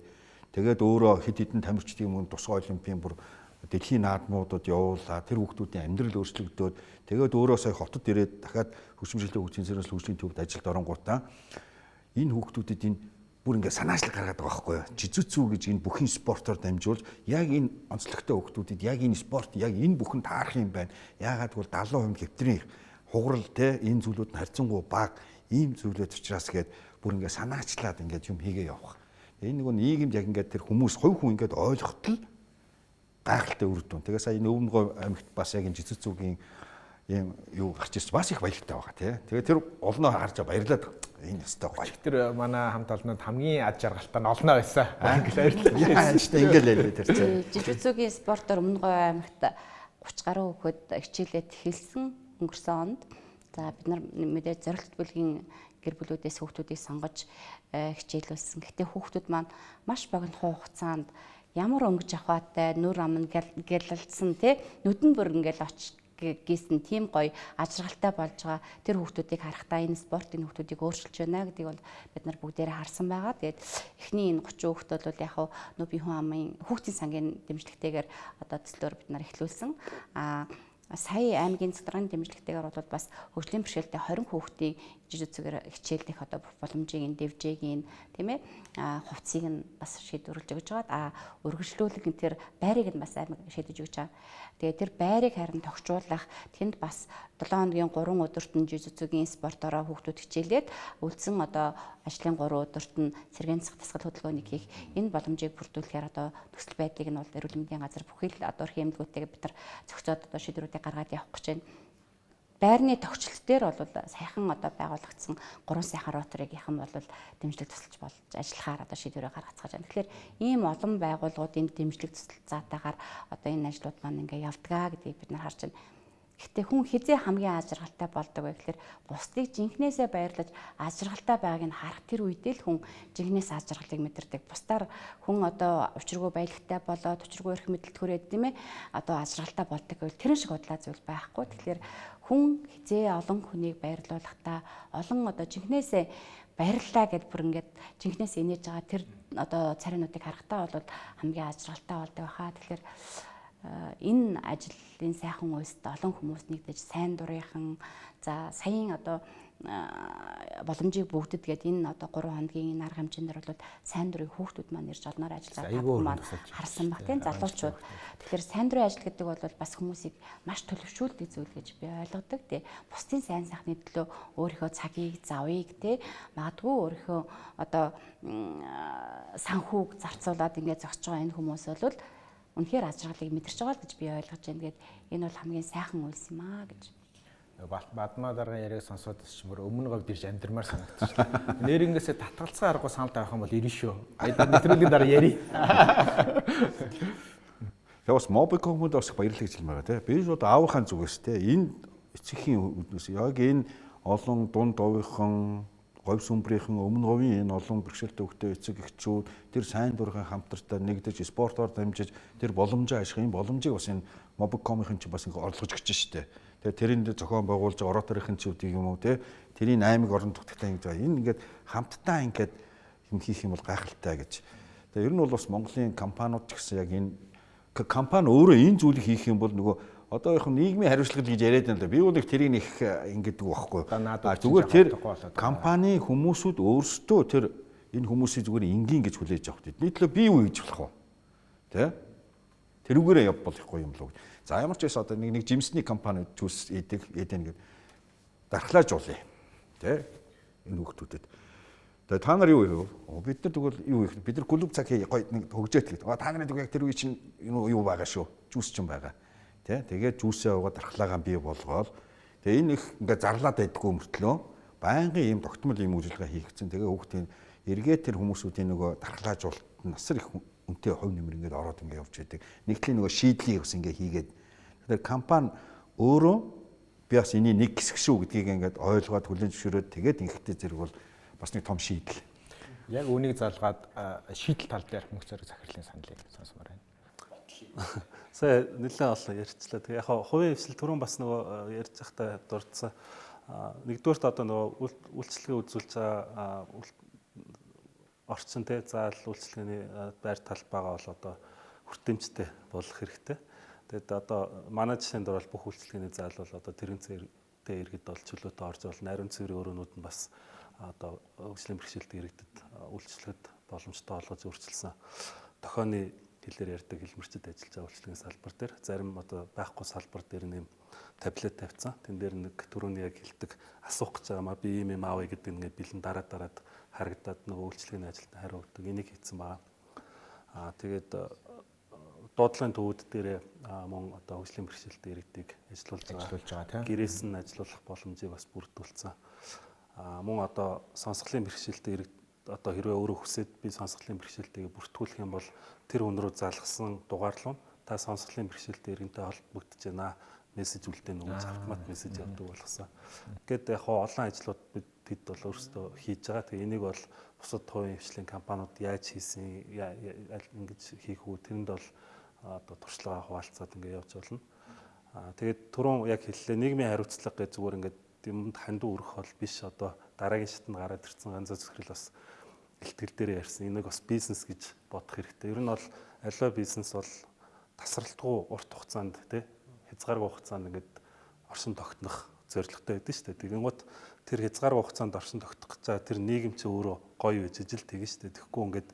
тэгээд өөрөө хэд хэдэн тамирчдын юм тусгай олимпийн бүр дэлхийн наадмуудад явуулаад тэр хүүхдүүдийн амьдрал өөрчлөгдөөд тэгээд өөрөө сая хотод ирээд дахиад хөгжмөшлөлтийн хөгжлийн зэрэглэл хөгжлийн төвд ажилд оронгуудаа энэ хүүхдүүдэд энэ бүр ингээ санаачлаг гаргаад байгаа байхгүй юу. Жижигцүү гэж энэ бүхэн спортоор дамжуулж яг энэ онцлогтой хүүхдүүдэд яг энэ спорт яг энэ бүхэн таарах юм байна. Яагаад гэвэл 70% хэвтрийн хугарал те энэ зүйлүүд нь харьцангуй бага ийм зүйлүүд учраас гээд бүр ингээд санаачлаад ингээд юм хийгээ явах. Энэ нөгөө нийгэмд яг ингээд тэр хүмүүс хувь хүн ингээд ойлгохтол гайхалтай үр дүн. Тэгээ сая энэ Өвнөгов аймагт бас яг энэ Жижигцүүгийн ийм юу гарч ирсэн бас их баяртай байгаа тий. Тэгээ тэр олноо харж баярлаад энэ өстой гоё. Тэр манай хамт олнод хамгийн ад жаргалтай нь олноо байсан. Ингээл баярлалаа. Яа штэ ингээл ялээ тэр чинь. Жижигцүүгийн спортоор Өмнөгов аймагт 30 гаруй хүүхэд хичээлээ эхэлсэн өнгөрсөн онд. За бид нар мэдээ зорилт бүлгийн гэр бүлүүдээс хүүхдүүдийг сонгож хичээлүүлсэн. Гэхдээ хүүхдүүд маань маш богино хугацаанд ямар өнгөж авахтай нүр ам гялалцсан тий нүдэн бүр ингээл гисэн тийм гоё ажралтай болж байгаа тэр хүүхдүүдийг харахтаа энэ спортын хүүхдүүдийг өөрчилж байна гэдгийг бол бид нар бүгдээрээ харсан байгаа. Тэгээд эхний энэ 30 хүүхэд бол яг нөө бие хүн амын хүүхдийн сангийн дэмжлэгтэйгээр одоо төслөөр бид нар эхлүүлсэн. Сая аймгийн цэцэргийн дэмжлэгтэйгээр бол бас хөгжлийн бэрхшээлтэй 20 хүүхдийн жижигцүүгээр хичээлдэх одоо боломжийг дэвжээгийн тийм ээ хувцсыг нь бас шийдвэрлэж өгч байгаа. Үргэлжлүүлэх тэр байрыг нь бас аймаг шийдэж өгч байгаа. Тэгээ тэр байрыг харин тогтжуулах тэнд бас 7 хоногийн 3 өдөрт нь жижигцүүгийн спортороо хүүхдүүд хичээлээд үлдсэн одоо ажлын 3 өдөрт нь сэргээн засах дасгал хөдөлгөөнийг хийх энэ боломжийг бүрдүүлэхээр одоо төсөл байдлыг нь бол эрүүл мэндийн газар бүхэл одоо хэмжлэгүүтэйгээ бид нар зохицоод одоо шийдвэрүүдийг гаргаад явах гэж байна. Байрны тогтчлт дээр бол сайхан одоо байгуулагдсан 3 сайхан роторигийнхан бол дэмжлэг тусалж болж ажиллахаар одоо шийдвэрээ гаргацгааж байна. Тэгэхээр ийм олон байгууллагуудын дэмжлэг тусалцаатаагаар одоо энэ ажлууд маань ингээ явдгаа гэдгийг бид нар харж байна. Гэхдээ хүн хизээ хамгийн ажралтай болдог вэ гэхээр бусдыг жинхнээсээ баярлаж ажралтай байгааг нь харах тэр үедээ л хүн жинхнээс ажралыг мэдэрдэг. Бусдаар хүн одоо учиргүй баялагтай болоод учиргүй эрх мэдэлд хүрээд тийм ээ одоо ажралтай болдог гэвэл тэрэн шиг бодлоо зүйл байхгүй. Тэгэхээр хүн хизээ олон хүнийг баярлуулахдаа олон одоо жинхнээсээ баярлалаа гэд бүр ингээд жинхнээс инээж байгаа тэр одоо царинуудыг харахтаа бол хамгийн ажралтай болдог байхаа. Тэгэхээр энэ ажлын сайхан үйлсд олон хүмүүс нэгдэж сайн дурынхан за саяын одоо боломжийг бүгдэд гээд энэ одоо 3 хоногийн энэ арга хэмжээндэр бол сайн дурын хүүхдүүд маань ирж олноор ажиллаад маань харсан баг тийм залуучууд. Тэгэхээр сайн дурын ажил гэдэг бол бас хүмүүсийг маш төлөвшүүлдэг зүйл гэж би ойлгодог тий. Бусдын сайн сайхны төлөө өөрийнхөө цагийг завыг тий магадгүй өөрийнхөө одоо санхүүг зарцуулаад ингээд зогсож байгаа энэ хүмүүс бол үнэхээр ажралыг мэдэрч байгаа л гэж би ойлгож байна. Тэгээд энэ бол хамгийн сайхан үйлс юм аа гэж. Бадмаа дараагийн яриаг сонсоод ч мөр Өмнөгов дэрж амьдрмаар санагдчихлаа. Нэрнгээсээ татгалцсан аргагүй санал тавих юм бол ирнэ шүү. Нэвтрүүлгийн дараа ярий. Тэгээ бас Mobicom-д бас баярлалаа гэж хэлмээр байгаа тийм. Би шууд аавынхаа зүгээс тийм энэ эцгийн үднээс яг энэ олон дунд овынхан говь сүмбрийнхэн Өмнөговын энэ олон бэрхшээлтэй хөлтэй эцэг эхчүүд тэр сайн дурын хамтартай нэгдэж спортоор дамжиж тэр боломжоо ашиглах энэ боломжийг бас энэ Mobicom-ийн чинь бас ингээ орлогож өгч штэ. Тэгээ тэрийн зохион байгуулж ороторын чүүдийг юм уу те тэрийн аймаг орон нутгтай ингэж байгаа. Энэ ингээд хамтдаа ингээд юм хийх юм бол гайхалтай гэж. Тэгээ ер нь бол бас Монголын компаниуд ч гэсэн яг энэ компани өөрөө энэ зүйлийг хийх юм бол нөгөө одоо яг нийгмийн хариуцлага гэж яриад байна л да. Би бол их тэрийг их ингэдэг байхгүй. Зүгээр тэр компани хүмүүсүүд өөрсдөө тэр энэ хүмүүсийг зүгээр энгийн гэж хүлээж авах гэдэг. Нийтлээ би юу гэж болох вэ? Тэ? Тэрүүгээрээ явуулахгүй юм л үү. За ямар ч байсан одоо нэг жимсний компани зүйлс эдэг гэдэг дархлаажуулъя. Тэ? Энэ хүүхдүүдэд. Тэгээ та нар юу вэ? Бид нар тэгвэл юу вэ? Бид нар клуб цаг гоё нэг хөгжөөт гэдэг. Та нарын яг тэр үе чинь юу байгаа шүү. Жүүс чинь байгаа. Тэгээд жүүсээ уугаад дархлаагаа бий болгоод тэгээ энэ их ингээ зарлаад байдгүй мөртлөө байнгын ийм тогтмол ийм үйлчилгээ хийгдсэн. Тэгээ хүүхдийн эргээд тэр хүмүүсүүдийн нөгөө дархлаажуулалт нь асар их үнэтэй хувь нэмэр ингээд ороод ингээ явж байдаг. Нэгтлийн нөгөө шийдлийг бас ингээ хийгээд тэгэхээр компани өөрөө би бас энийг нэг хэсэг шүү гэдгийг ингээд ойлгоод хүлээн зөвшөөрөөд тэгээд ингээдтэй зэрэг бол бас нэг том шийдэл. Яг үүнийг залгаад шийдэл тал дээр мөнгө зэрэг захирлын саналыг сонсомоор байна. Сая нэлээд олон ярьчлаа. Тэгээ яг хувийн эвсэл түрүүн бас нөгөө ярьж байхдаа дурдсан. Нэгдүгээрт одоо нөгөө үйлчлэгээ үзүүлж байгаа орчин те заал үйлчлэгээний байр талбайгаа бол одоо хүртээмжтэй болох хэрэгтэй. Тэгээд одоо манай жишээнд бол бүх үйлчлэгээний заал бол одоо тэрэгцээртэй иргэд бол чөлөөтэй орж бол нарийн цэврийн өрөөнүүд нь бас одоо хөгжлийн бэрхшээлтэй иргэдэд үйлчлэгэд боломжтой болгож өөрчилсөн. Тохионы хэлээр ярьдаг хэлмэрчд ажиллаж байгаа үйлчлэгийн салбар дээр зарим одоо байхгүй салбар дээр нэм таблет тавьсан. Тэн дээр нэг түрүүний яг хэлдэг асуух гэж байгаа маа би ийм юм аавь гэдэг ингээд бэлэн дараад харагдаад нөгөө үйлчлэгийн ажилд хариу өгдөг. Энийг хийсэн байгаа. Тэгээд дуудлагын төвүүд дээр мөн одоо хөгжлийн бэрхшээлтэй иргэдийг ажиллуулж байгаа тийм. Гэрээс нь ажиллуулах боломжийг бас бүрдүүлсэн. Мөн одоо сонсголын бэрхшээлтэй иргэд одоо хэрвээ өөрөө хүсээд би сонсголын бэрхшээлтэйг бүртгүүлэх юм бол тэр хүн рүү залгасан дугаарлуу та сонсголын бэрхшээлтэй иргэнтэй холбогдож байна. Мессеж үлдээн өгч автомат мессеж явдаг болгосон. Гэт яг олон ажлууд бид бол өөрсдөө хийж байгаа. Тэгээ энийг бол бусад хувийн хвшлийн компаниуд яаж хийсэн ингэж хийх үү тэрэнд бол одоо туршлага хуваалцаад ингэ явж болно. Тэгээд түрүүн яг хэллээ нийгмийн хариуцлага гэж зүгээр ингээд юмд хандуу өрөх бол биш одоо дараагийн шатнд гараад ирсэн ганцаа зөвхөрл бас бэлтгэл дээр ярьсан. Энийг бас бизнес гэж бодох хэрэгтэй. Ер нь бол аливаа бизнес бол тасралтгүй урт хугацаанд тий хязгааргүй хугацаанд ингээд оршин тогтнох зорилготой байдаг шүү дээ. Тэгэнгუთ тэр хязгааргүй хугацаанд оршин тогтох гэж байгаа тэр нийгэм чи өөрөө гоё үжиж ижил тэгнэ шүү дээ. Тэгэхгүй ингээд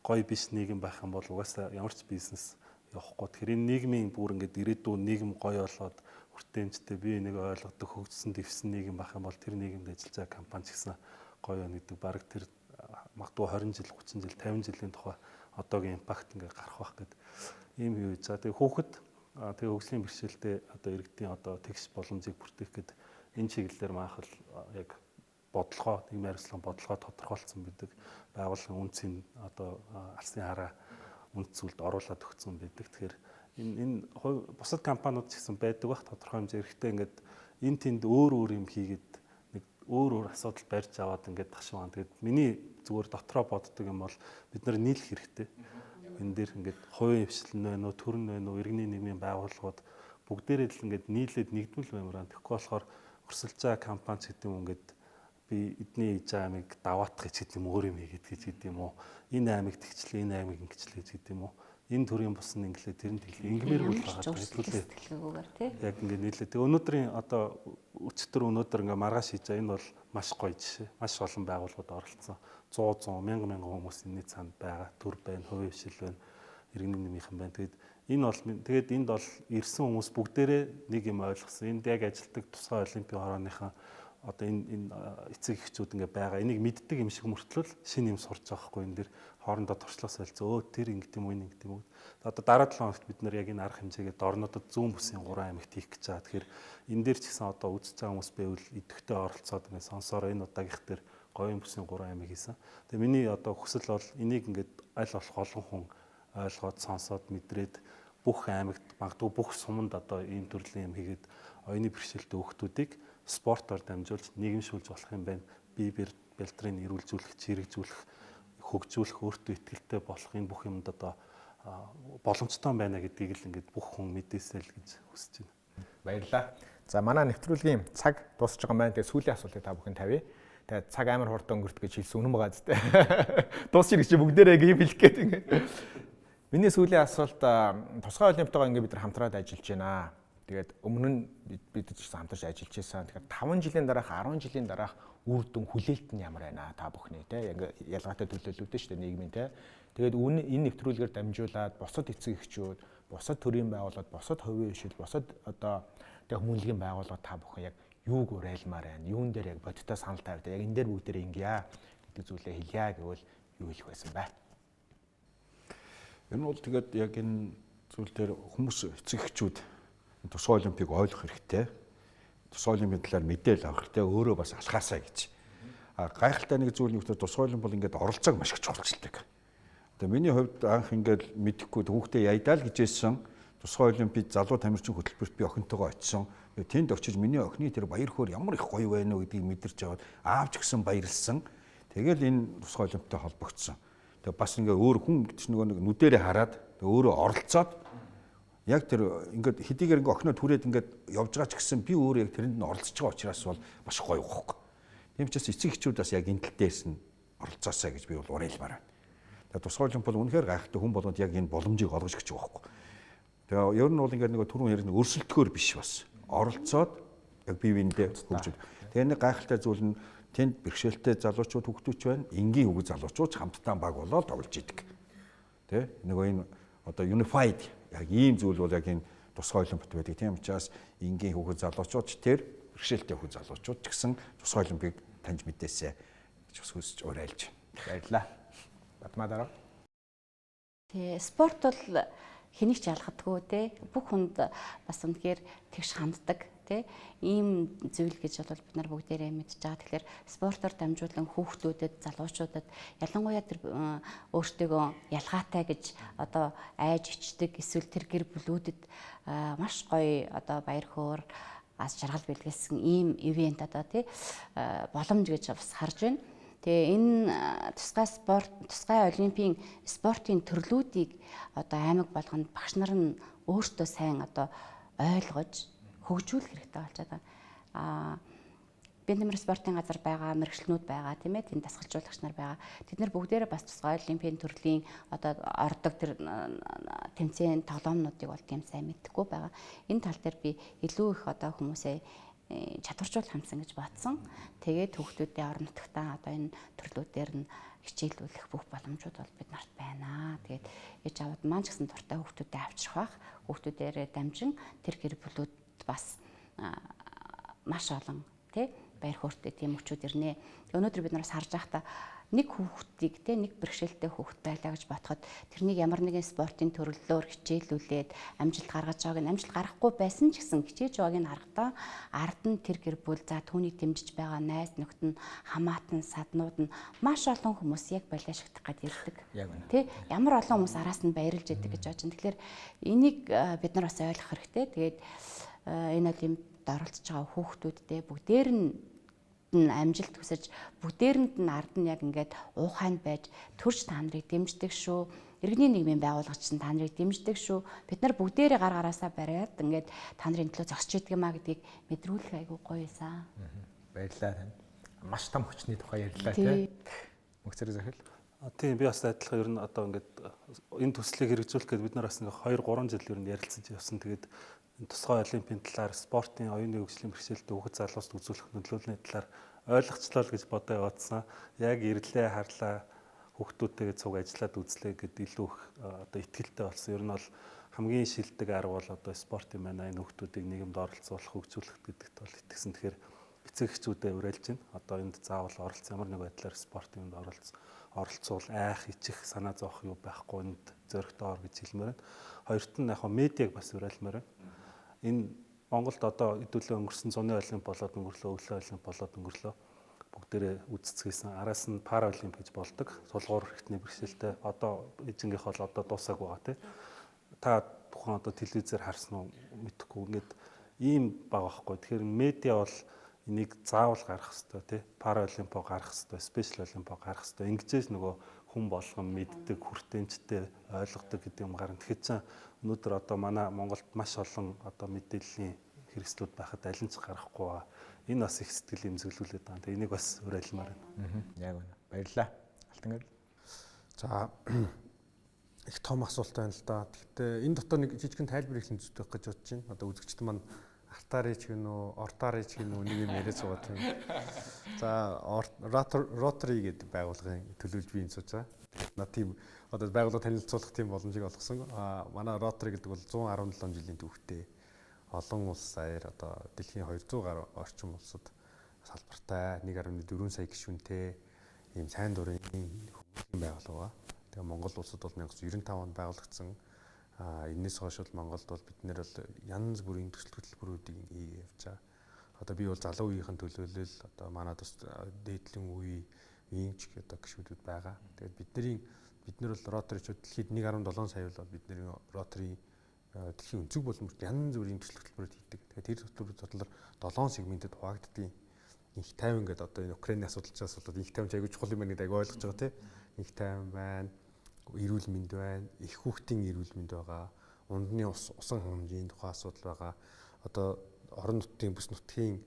гоё биш нийгэм байх юм бол угаасаа ямар ч бизнес явахгүй. Тэгэхээр энэ нийгмийн бүр ингээд ирээдүйн нийгэм гоё болоод хүртээмжтэй бие энийг ойлгодог хөгжсөн дэвсэн нийгэм байх юм бол тэр нийгэмд ажиллаж байгаа компани ч гэсэн гоё байна гэдэг баг тэр магадгүй 20 жил 30 жил 50 жилийн тухай одоогийн импакт ингээд гарах байх гэдэг ийм юу гэж. Тэгээ хүүхэд тэгээ хөгжлийн бэрхшээлтэй одоо иргэдийн одоо тэгш боломжийг бүртгэх гэдэг энэ чиглэлээр маахал яг бодлогоо нийгмийн хариуцлагын бодлогоо тодорхойлцсон байдаг байгууллагын үнцийн одоо алсын хараа үнд зүйлд оруулаад өгсөн байдаг. Тэгэхээр энэ бусад компаниуд ч гэсэн байдаг бах тодорхой хэмжээ эрэхтэй ингээд энэ тэнд өөр юм хийгээд нэг өөр асуудал барьж аваад ингээд ташваа. Тэгээд миний зүгээр дотроо боддог юм бол бид нар нийлэх хэрэгтэй. Энэ дээр ингээд хувийн хвшил нь байна уу, төрн байна уу, иргэний нийгмийн байгууллагууд бүгдээрээ л ингээд нийлээд нэгдмэл баймараа. Тэгэхгүй болохоор өрсөлдөж байгаа компани ч гэдэг юм ингээд би эдний хийж байгаа аймыг даваатах гэж гэдэг юм өөр юм хийгээд гэж гэдэг юм уу. Энэ аймыг тэгчлээ, энэ аймыг ингэчлээ гэж гэдэг юм уу. Энэ төрлийн бус нь инглээ тэр нь тэглээ. Ингмээр бол байгаа хэлбэлээр тий. Яг ингээд нийлээ. Тэгээ өнөөдрийн одоо өчтөр өнөөдөр ингээд маргааш хийж байгаа энэ бол маш гоё жишээ. Маш олон байгууллагууд оролцсон. 100 мянган хүмүүс энэний цаанд байгаа. Төр байна, хувийн хвшил байна, иргэний нэмийнхэн байна. Тэгээд энд бол ирсэн хүмүүс бүгдээрээ нэг юм ойлгосон. Энд яг ажилтдаг тусгай олимпийн хорооныхан одоо энэ эцэг эхчүүд ингээ байгаа. Энийг мэддэг юм шиг мөртлөө шинэ юм сурч байгаа хгүй энэ дэр хоорондоо туршлага солилцоо. Тэр ингэдэм үү, ингэдэм үү. Одоо дараа 7 хоногт бид нар яг энэ арга хэмжээгээ орнуудад зүүн бүсийн 3 аймагт хийх гэж байгаа. Тэгэхээр энэ дээр ч гэсэн одоо үзэж байгаа хүмүүс байвал идэвхтэй оролцоод ингээ сонсороо энэ удаагийнх дээр говийн бүсийн 3 аймаг хийсэн. Тэгээ миний одоо хүсэл бол энийг ингээд аль болох олон хүн ойлгоод сонсоод мэдрээд бүх аймагт магадгүй бүх суманд одоо ийм төрлийн юм хийгээд оюуны бэрхшээлтэй хүүхдүүдийг спортоор дамжуулж нийгэмшүүлж болох юм байна. Бие бэлтрийг эрүүлжүүлэх, чирэгжүүлэх, хөгжүүлэх, өөртөө итгэлтэй болох энэ бүх юмд одоо боломжтой байна гэдгийг л ингээд бүх хүн мэдээсэй л гэж хүсэж байна. Баярлалаа. За манай нэвтрүүлгийн цаг дуусч байгаа юм байна. Тэгээ сүүлийн асуултыг та бүхэн тавья. Тэгээ цаг амар хурдан өнгөрт гэж хэлсэн үнэн байгаа зү. Дуусчих гэж бүгдээрээ ийм хэлэх гээд ингээд. Миний сүүлийн асуулт тусгай олимпиатаа ингээд бид нар хамтраад ажиллаж байна. Тэгээд өмнө нь бид ч гэсэн хамтарч ажиллаж байсан. Тэгэхээр 5 жилийн дараах 10 жилийн дараах үр дүн хүлээлт нь ямар байна та бүхний те ялгаатай төлөөлөлтэй шүү дээ нийгмийн те. Тэгээд энэ нэвтрүүлгээр дамжуулаад бусад эцэг эхчүүд, бусад төрийн байгууллагууд, бусад хувийн хвшил, бусад одоо хүмүүнлэгийн байгууллагууд та бүхэн яг юуг уриалмаар байна? Юун дээр яг бодиттой санал тавьдаг. Яг энэ дээр бүгдээрээ ингэя гэдэг зүйлээ хэлье гэвэл юу хэлэх байсан бэ? Энэ бол тэгээд яг энэ зүйл дээр хүмүүс эцэг эхчүүд тусгай олимпийг ойлгох хэрэгтэй. Тусгай олимпийн талаар мэдээлэл авах хэрэгтэй. Өөрөө бас алхаасаа гэж. Гайхалтай нэг зүйл нь тусгай олимп бол ингээд оролцоог маш их чухалчилдаг. Одоо миний хувьд анх ингээд мэдэхгүй хүүхдээ яйдаал гэжсэн тусгай олимпиад залуу тамирчин хөтөлбөрт би охинтойгоо очисон. Тэнд очиж миний охины тэр баяр хөөр ямар их гоё байна уу гэдгийг мэдэрч аваад аавч гисэн баярлсан. Тэгэл энэ тусгай олимпиатай холбогдсон. Тэгээ бас ингээ өөр хүн гэж нэг нүдэрээ хараад өөрөө оролцоод яг тэр ингээд хэдийгээр ингээ охиноо түрээд ингээд явж байгаа ч гэсэн би өөрөө яг тэрэнд нь оролцож байгаа учраас бол маш гоё гохгүй. Тийм ч эцэг эхчүүд бас яг энэ тал дээрс нь оролцоосаа гэж би бол уриалмаар байна. Тэгээ тусгай олимп бол үнэхээр гайхалтай хүн болгоод яг энэ боломжийг олгож өгч байгаа гохгүй. Тэгээ ер нь бол ингээд нэг түрүүн ярих нэг өрсөлдөхөөр биш бас оролцоод яг бие биендээ хөгжиж. Тэгээ нэг гайхалтай зүйл нь тэнд бэрхшээлтэй залуучууд хүүхдүүч байна. Энгийн үгүй залуучууд хамтдаа баг болоод тоглож идэг. Тэ нөгөө энэ одоо unified яг ийм зүйл бол яг энэ тусгай олимпиад байдаг. Тийм учраас энгийн хүүхэд залуучууд ч тэр бэрхшээлтэй хүүхэд залуучууд ч гэсэн тусгай олимпийг таньж мэдээсэй гэж хүсэж уриалж байна. Баярлалаа. Батмаа дараа. Тэгээ спорт бол хэнийг ч ялгадаггүй те бүх хүнд бас үнэхээр тэгш ханддаг те ийм зүйл гэж бол бид нар бүгдээрээ мэдж байгаа. Тэгэхээр спортоор дамжуулан хүүхдүүдэд, залуучуудад ялангуяа тэр өөртөөгөө ялгаатай гэж одоо айж ичдэг эсвэл тэр гэр бүлүүдэд маш гоё одоо баяр хөөр аз жаргал бэлгэлсэн ийм ивент одоо тий боломж гэж бас харж байна. Тэгээ энэ тусгай олимпийн спортын төрлүүдийг одоо аймаг болгонд багш нар нь өөртөө сайн одоо ойлгож хөгжүүлэх хэрэгтэй болчиход байгаа. Бид нэмэр спортын газар байгаа, мэрэгчлэнүүд байгаа тийм ээ, тэнд дасгалжуулагч нар байгаа. Тэд нар бүгдээрээ бас тусгай олимпийн төрлийн одоо ордог тэр тэмцээн тоглоомнуудыг бол тийм сайн мэдхгүй байгаа. Энэ тал дээр би илүү их одоо хүмүүсээ чадваржуул хамсан гэж бодсон. Тэгээд хүүхдүүдээ орон нутгатаа одоо энэ төрлүүдээр нь хичээлүүлэх бүх боломжууд бол бид нарт байна. Тэгээд ээж аваад маань ч гэсэн дуртай хүүхдүүдээ авчрах бах. Хүүхдүүдээрээ дамжин тэр гэр бүлүүд бас маш олон тий баяр хөөртэй тийм өчүүд ирнэ. Өнөөдөр бид нараас харж байхдаа нэг хүүхдийг те нэг бэрхшээлтэй хүүхд байлаа гэж бодоход тэрнийг ямар нэгэн спортын төрлөөр хичээлүүлээд амжилт гаргаж байгааг нь амжилт гарахгүй байсан ч гэсэн хичээж байгааг нь харахтаа ард нь тэр гэр бүл за түүнийг дэмжиж байгаа найз нөхд нь хамаатан саднууд нь маш олон хүмүүс яг балиа шигдэх гээд ирдэг. Тэ ямар олон хүмүүс араас нь баярлж идэг гэж бодож байна. Тэгэхээр энийг бид нар бас ойлгох хэрэгтэй. Тэгээд энэ олимпиад оролцож байгаа хүүхдүүдтэй бүгдээр нь амжилт хүсэж бүгдээрэнд нь ард нь яг ингээд уухайнд байж төрж та нарыг дэмждэг шүү. Иргэний нийгмийн байгууллагч нь та нарыг дэмждэг шүү. Бид нар бүгдээрээ гар гараасаа бариад ингээд та нарын төлөө зогсож идэг юмаа гэдгийг мэдрүүлэх айгүй гоё байсан. Баярлалаа танд. Маш том хүчний тухай ярьлаа тийм. Мөхцөр захил. Тийм би бас адилхан ер нь одоо ингээд энэ төслийг хэрэгжүүлэх гээд бид нар бас ингээд 2-3 жил ер нь ярилцаж явсан. Тэгээд тусгай олимпийн талаар спортын оюуны хөгжлийн бэрхшээлтэй хүүхэд залуучд үзүүлэх нөлөөллийн талаар ойлгочлоо гэж бодоо явуулсан. Яг ирлээ харлаа хүүхдүүдтэйгээ цуг ажиллаад үзлээ гэд илүү их одоо ихтгэлтэй болсон. Ер нь бол хамгийн шилдэг арга бол одоо спортын манай энэ хүүхдүүдийг нийгэмд оролцуулах, хөгжүүлэх гэдэгт бол итгэсэн. Тэгэхээр эцэг эхчүүдэд уриалж байна. Одоо энд заавал оролцсон ямар нэг байдлаар спортын юмд оролцуул айх, ичих, санаа зовох юу байхгүй энд зөрөгтэй ор гэж хэлмээр байна. Хоёрт нь яг медиаг бас уриалмаар байна. Энэ Монголд одоо хэдүүлээ өнгөрсөн зуны олимп болоод өнгөрлөө, өвлөө олимп болоод өнгөрлөө. Бүгдээрээ үздцгээсэн. Араас нь пара олимп гэж болдог. Сулгуур хэрэгтний бэрхшээлтэй. Одоо эжингийнх бол одоо дуусаагүй байгаа тий. Та тухайн одоо телевизээр харсан уу мэдэхгүй. Ингээд ийм байгаа байхгүй. Тэгэхээр медиа бол энийг заавал гаргах хэрэгтэй тий. Пара олимпо гаргах хэрэгтэй, спешиал олимпо гаргах хэрэгтэй. Ингэжээс нөгөө хүн болгон мэддэг, хүртээмжтэй ойлгодог гэдэг юм гарна. Тэгэхээр чинь өнөөдөр одоо манай Монголд маш олон одоо мэдээллийн хэрэгслүүд байхад аль нь ч гарахгүй байгаа. Энэ бас их сэтгэл имзэглүүлээд байгаа. Тэгээ энийг бас уриалмаар байна. Яг байна. Баярлалаа. Алтангал. За их том асуулт байна л да. Гэхдээ энэ дотор нэг жижигхэн тайлбар хэлэн зүтгэх гэж бодож байна. Одоо үзэгчд маань артаарич гэнэ үү, ортаарич гэнэ үү нэг юм яриад суугаад байна. За Rotary гэдэг байгууллагын төлөөлж бий энэ сууж байгаа. Наа тийм одоо байгууллага танилцуулах тийм боломжийг олгосон. Манай Rotary гэдэг бол 117 жилийн түүхтэй олон улс аяар одоо дэлхийн 200 гаруй орчим улсад салбартай 1.4 сая гишүүнтэй ийм сайн дурын хүмүүстийн байгууллага. Тэгээ Монгол улсад бол 1995 онд байгуулагдсан. Энээс хойш бол Монголд бол бид нэр бол янз бүрийн төсөл хөтөлбөрүүдийг явж байгаа. Одоо би бол залуу үеийнхэн төлөөлөл одоо манай тус дээдлэн үеийнч одоо гишүүдүүд байгаа. Тэгээд бид нар бол Rotary-чуд дэлхийд 1.7 сая бол бидний Rotary дэлхийн өнцөг боломжт янз бүрийн төсөл хөтөлбөрүүд хийдэг. Тэгээд тэр хөтөлбөрүүд бодлоор 7 сегментэд хуваагддаг. Инх тайван гэдэг одоо энэ Украины асуудалчаас болоод инх тайван аягүй чухал юм байна гэдэг аягүй ойлгож байгаа тийм. Инх тайван байна. Эрүүл мэнд байна, их хүүхдийн эрүүл мэнд байгаа, ундны усан хангамжийн тухай асуудал байгаа. Одоо орон нутгийн бүс нутгийн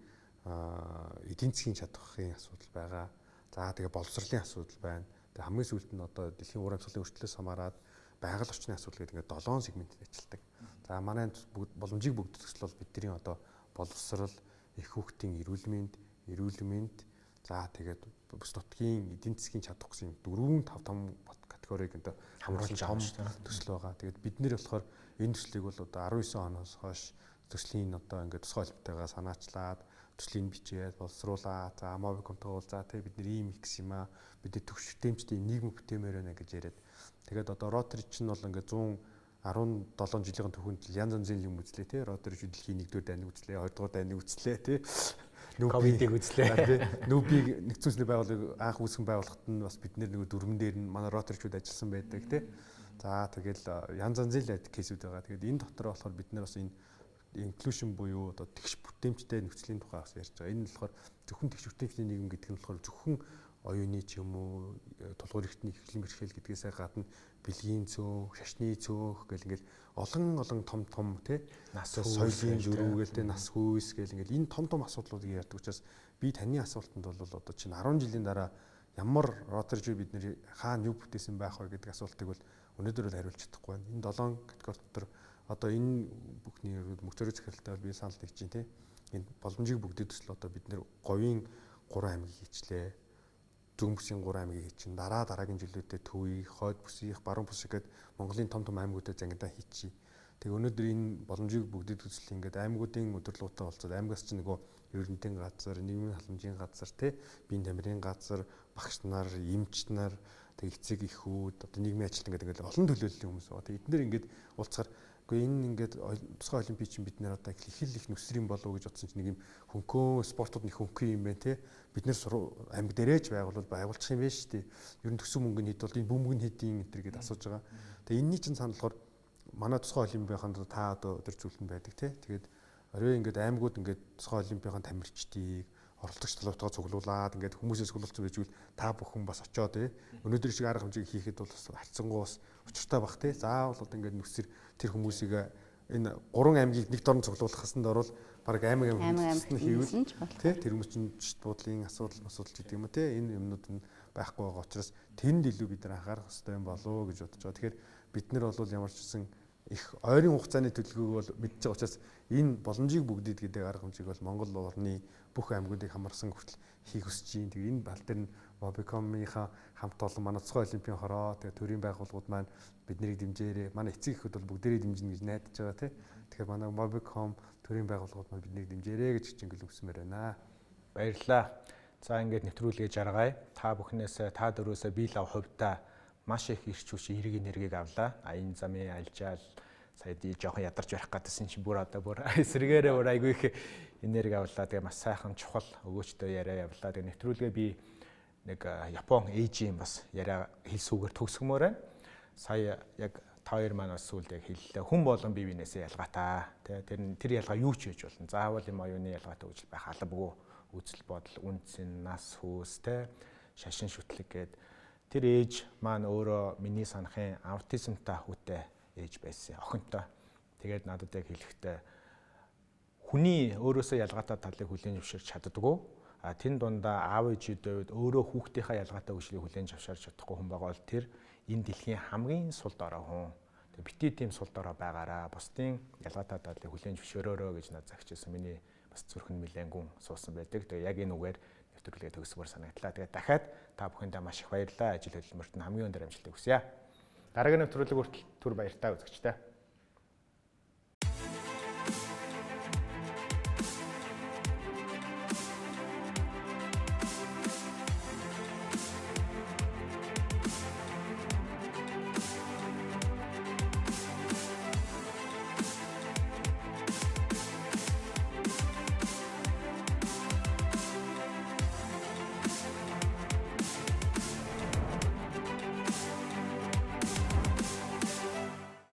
эдийн засгийн чадвархын асуудал байгаа. За тэгээ боловсролын асуудал байна. Тэгээ хамгийн сүүлд нь одоо дэлхийн уур амьсгалын өрчлөлөөс хамаарат байгаль орчны асуудал гэдэг ингээд 7 сегментэд ажилладаг. За манай боломжийг бүгд төсөл бол бидний одоо боловсрол, их хүүхдийн эрүүл мэнд, за тэгээд бүс нутгийн эдийн засгийн чадвар гэсэн 4-5 том категорийг одоо хамруулж том байгаа шүү дээ. төсөл байгаа. Тэгээд бид нэр болохоор энэ төслийг бол одоо 19 оноос хойш төслийн одоо ингээд тусгай холбоотойгоо санаачлаад төслийн бичээд боловсруулаад за Mobicom-той бол за тэг бид нар ийм ихс юм аа. Бидний төгс системчдийн нийгмийн бүтээмээр байна гэж яриад. Тэгээд одоо Rotary чинь бол ингээд 117 жилийн түүхэнд янз янзын юм үзлээ тий. Rotary дэлхийн 1-р дайныг үзлээ, 2-р дайныг үзлээ тий. Ковидыг үзлээ. Нүүбиг нэгдсэн үндэсний байгууллагыг анх үүсгэн байгуулахад нь бас бид нэр нэг дөрвөн дээр нь манай Rotary-чуд ажилласан байдаг тий. За тэгэл янз янзын л кейсүүд байгаа. Тэгээд энэ дотор болохоор бид нар бас энэ inclusion буюу одоо тэгш бүтээмжтэй нөхцөлийн тухай бас ярьж байгаа. Энэ нь болохоор зөвхөн тэгш бүтээмжтэй нийгэм гэдэг нь болохоор зөвхөн оюуны ч юм уу тулгуур эрхтний хэвлэл мэрхшээл гэдгээсээ гадна бэлгийн цөөх, шашны цөөх гэл ингээл олон том тий нас соёлын зөрүүгээл тий нас хүйс гэл ингээл энэ том асуудлуудыг ярьдаг учраас би таны асуултанд бол одоо чинь 10 жилийн дараа ямар Rotary бид нэр хаана юу бүтээсэн байх вэ гэдэг асуултыг бол өнөөдөр бол хариулж чадахгүй байна. Энэ 7 категори дотор одоо энэ бүхний мөнгө зориулж захиралтай бол би санал нэгж чинь тий энэ боломжийг бүгдээ төсөл одоо бид нэр говийн 3 аймгийг хийчлээ. Зүүн бүсийн 3 аймгийг чинь дараагийн жилүүдэд Төвийг, Хойд бүсийг, Баруун бүсийг гээд Монголын том аймагуудад зангидаа хийчихье. Тэгээ өнөөдөр энэ боломжийг бүгдийг төсөл ингээд аймагуудын өдөрлөгтэй болцоод аймагаас чинь нөгөө ерөнхийдийн газар, нийгмийн халамжийн газар, тий биеийн тамирын газар, багш нар, эмч нар, тэгээ эцэг эхүүд, одоо нийгмийн ажилтан гэдэг ингээд олон төлөөллийн хүмүүс байгаа. Тэгээ эдгээр ингээд уулзахаар үгүй энэ ингээд тусгай олимпич чинь бид нэр одоо их их нүсрийн болов гэж бодсон чинь нэг юм хөнкөө спортууд нэг хөнкөө юм байна те бид нэр амьд дээрэж байгуулчих юм байна шүү дээ. Ер нь төсөв мөнгөний хэд бол энэ бөмбөг нь хэдийн энэ төр гэдээ асууж байгаа. Тэгээ энэний чинь санал болохоор манай тусгай олимпийнханд та одоо өдөр зүйлтэн байдаг те. Тэгээд орой ингээд аймагуд ингээд тусгай олимпийн тамирчдыг оролцогч талбартаа цуглуулад ингээд хүмүүсээс цуглуулсан байжгүй та бүхэн бас очоод өнөөдөр шиг арга хэмжээг хийхэд бол бас хайцсангуу бас учиртай бах те. Заавал одоо ингээд нүсэр тэр хүмүүсийг энэ 3 аймгийг нэг дорн цуглуулах хасанд орвол баг аймаг хийвэл те тэр хүмүүс чинь жишт буудлын асуудал гэдэг юм уу те энэ юмнууд нь байхгүй байгаа учраас тэнд илүү бид нар анхаарах хэрэгтэй юм болоо гэж бодож байгаа. Тэгэхээр бид нар бол ямар ч гэсэн их ойрын хугацааны төлөвлөгөөг бол мэдж байгаа учраас энэ боломжийг бүгдийг гэдэг арга хэмжээг бол Монгол орны бүх аймагуудыг хамарсан хүртэл хийх хүсэж байна. Тэгээ энэ бал дээр нь Mobicom-ийнхаа хамт олон манай тусгай олимпийн хороо тэгээ төрийн байгууллагууд маань биднийг дэмжээрэй. Манай эцэг эхүүд бол бүгдээрээ дэмжинэ гэж найдаж байгаа тийм. Тэгэхээр манай Mobicom төрийн байгууллагууд маань биднийг дэмжээрэй гэж хичээл өгсмээр байна. Баярлалаа. За ингээд нэвтрүүлгээ жаргая. Та бүхнээс та дөрөөсөө бие лав хувьдаа маш их ирч хүч эрэг энергийг авлаа. Энэ замын альжаал сая ди жоохон ядарч байх гэдсэн чинь бүр эсрэгээрээ бүр айгүй их энерги авлаа. Тэгээ маш сайхан чухал өгөөчтэй яриа явлаа. Тэгээ нэвтрүүлгээ би нэг Япон ээжийн бас яриа хэлсүүгээр төгсгмөр байна. Сая яг та хоёр маань бас сүүлд яг хэллээ. Хүн болгон бие биенээсээ ялгаатай. Тэр ялгаа юу ч хийж болно. Заавал юм оюуны ялгаатай үжил байх албагүй. Үзэл бодол, үндсэн, нас хүүс, шашин шүтлэг гээд тэр ээж маань өөрөө миний санахын аутизмтай хүүтэй ээж байсан. Охинтой. Тэгээд надад яг хэлэхдээ хүний өөрөөсөө ялгаатай талыг хүлээн зөвшөөрч чаддаггүй. Тэн дундаа аав ээжүүд өөрөө хүүхдийнхээ ялгаатай үжлийг хүлээн зөвшөөрч чадахгүй хүн байгаа бол тэр энэ дэлхийн хамгийн сул дорой хүн. Тэгээд бити тийм сул дорой байгаараа бусдын ялгаатай талыг хүлээн зөвшөөрөөрөө гэж надад загчсан. Миний бас зүрхэн нэлээнгүн суусан байдаг. Тэгээд яг энэ үгээр нэвтрүүлгээ төгсгөр санагдлаа. Тэгээд дахиад та бүхэндээ маш их баярлалаа. Ажил хөдөлмөрт нь хамгийн өндөр амжилтыг хүсье. Дараагийн нэвтрүүлэг хүртэл түр баяртай үзэгчтэй.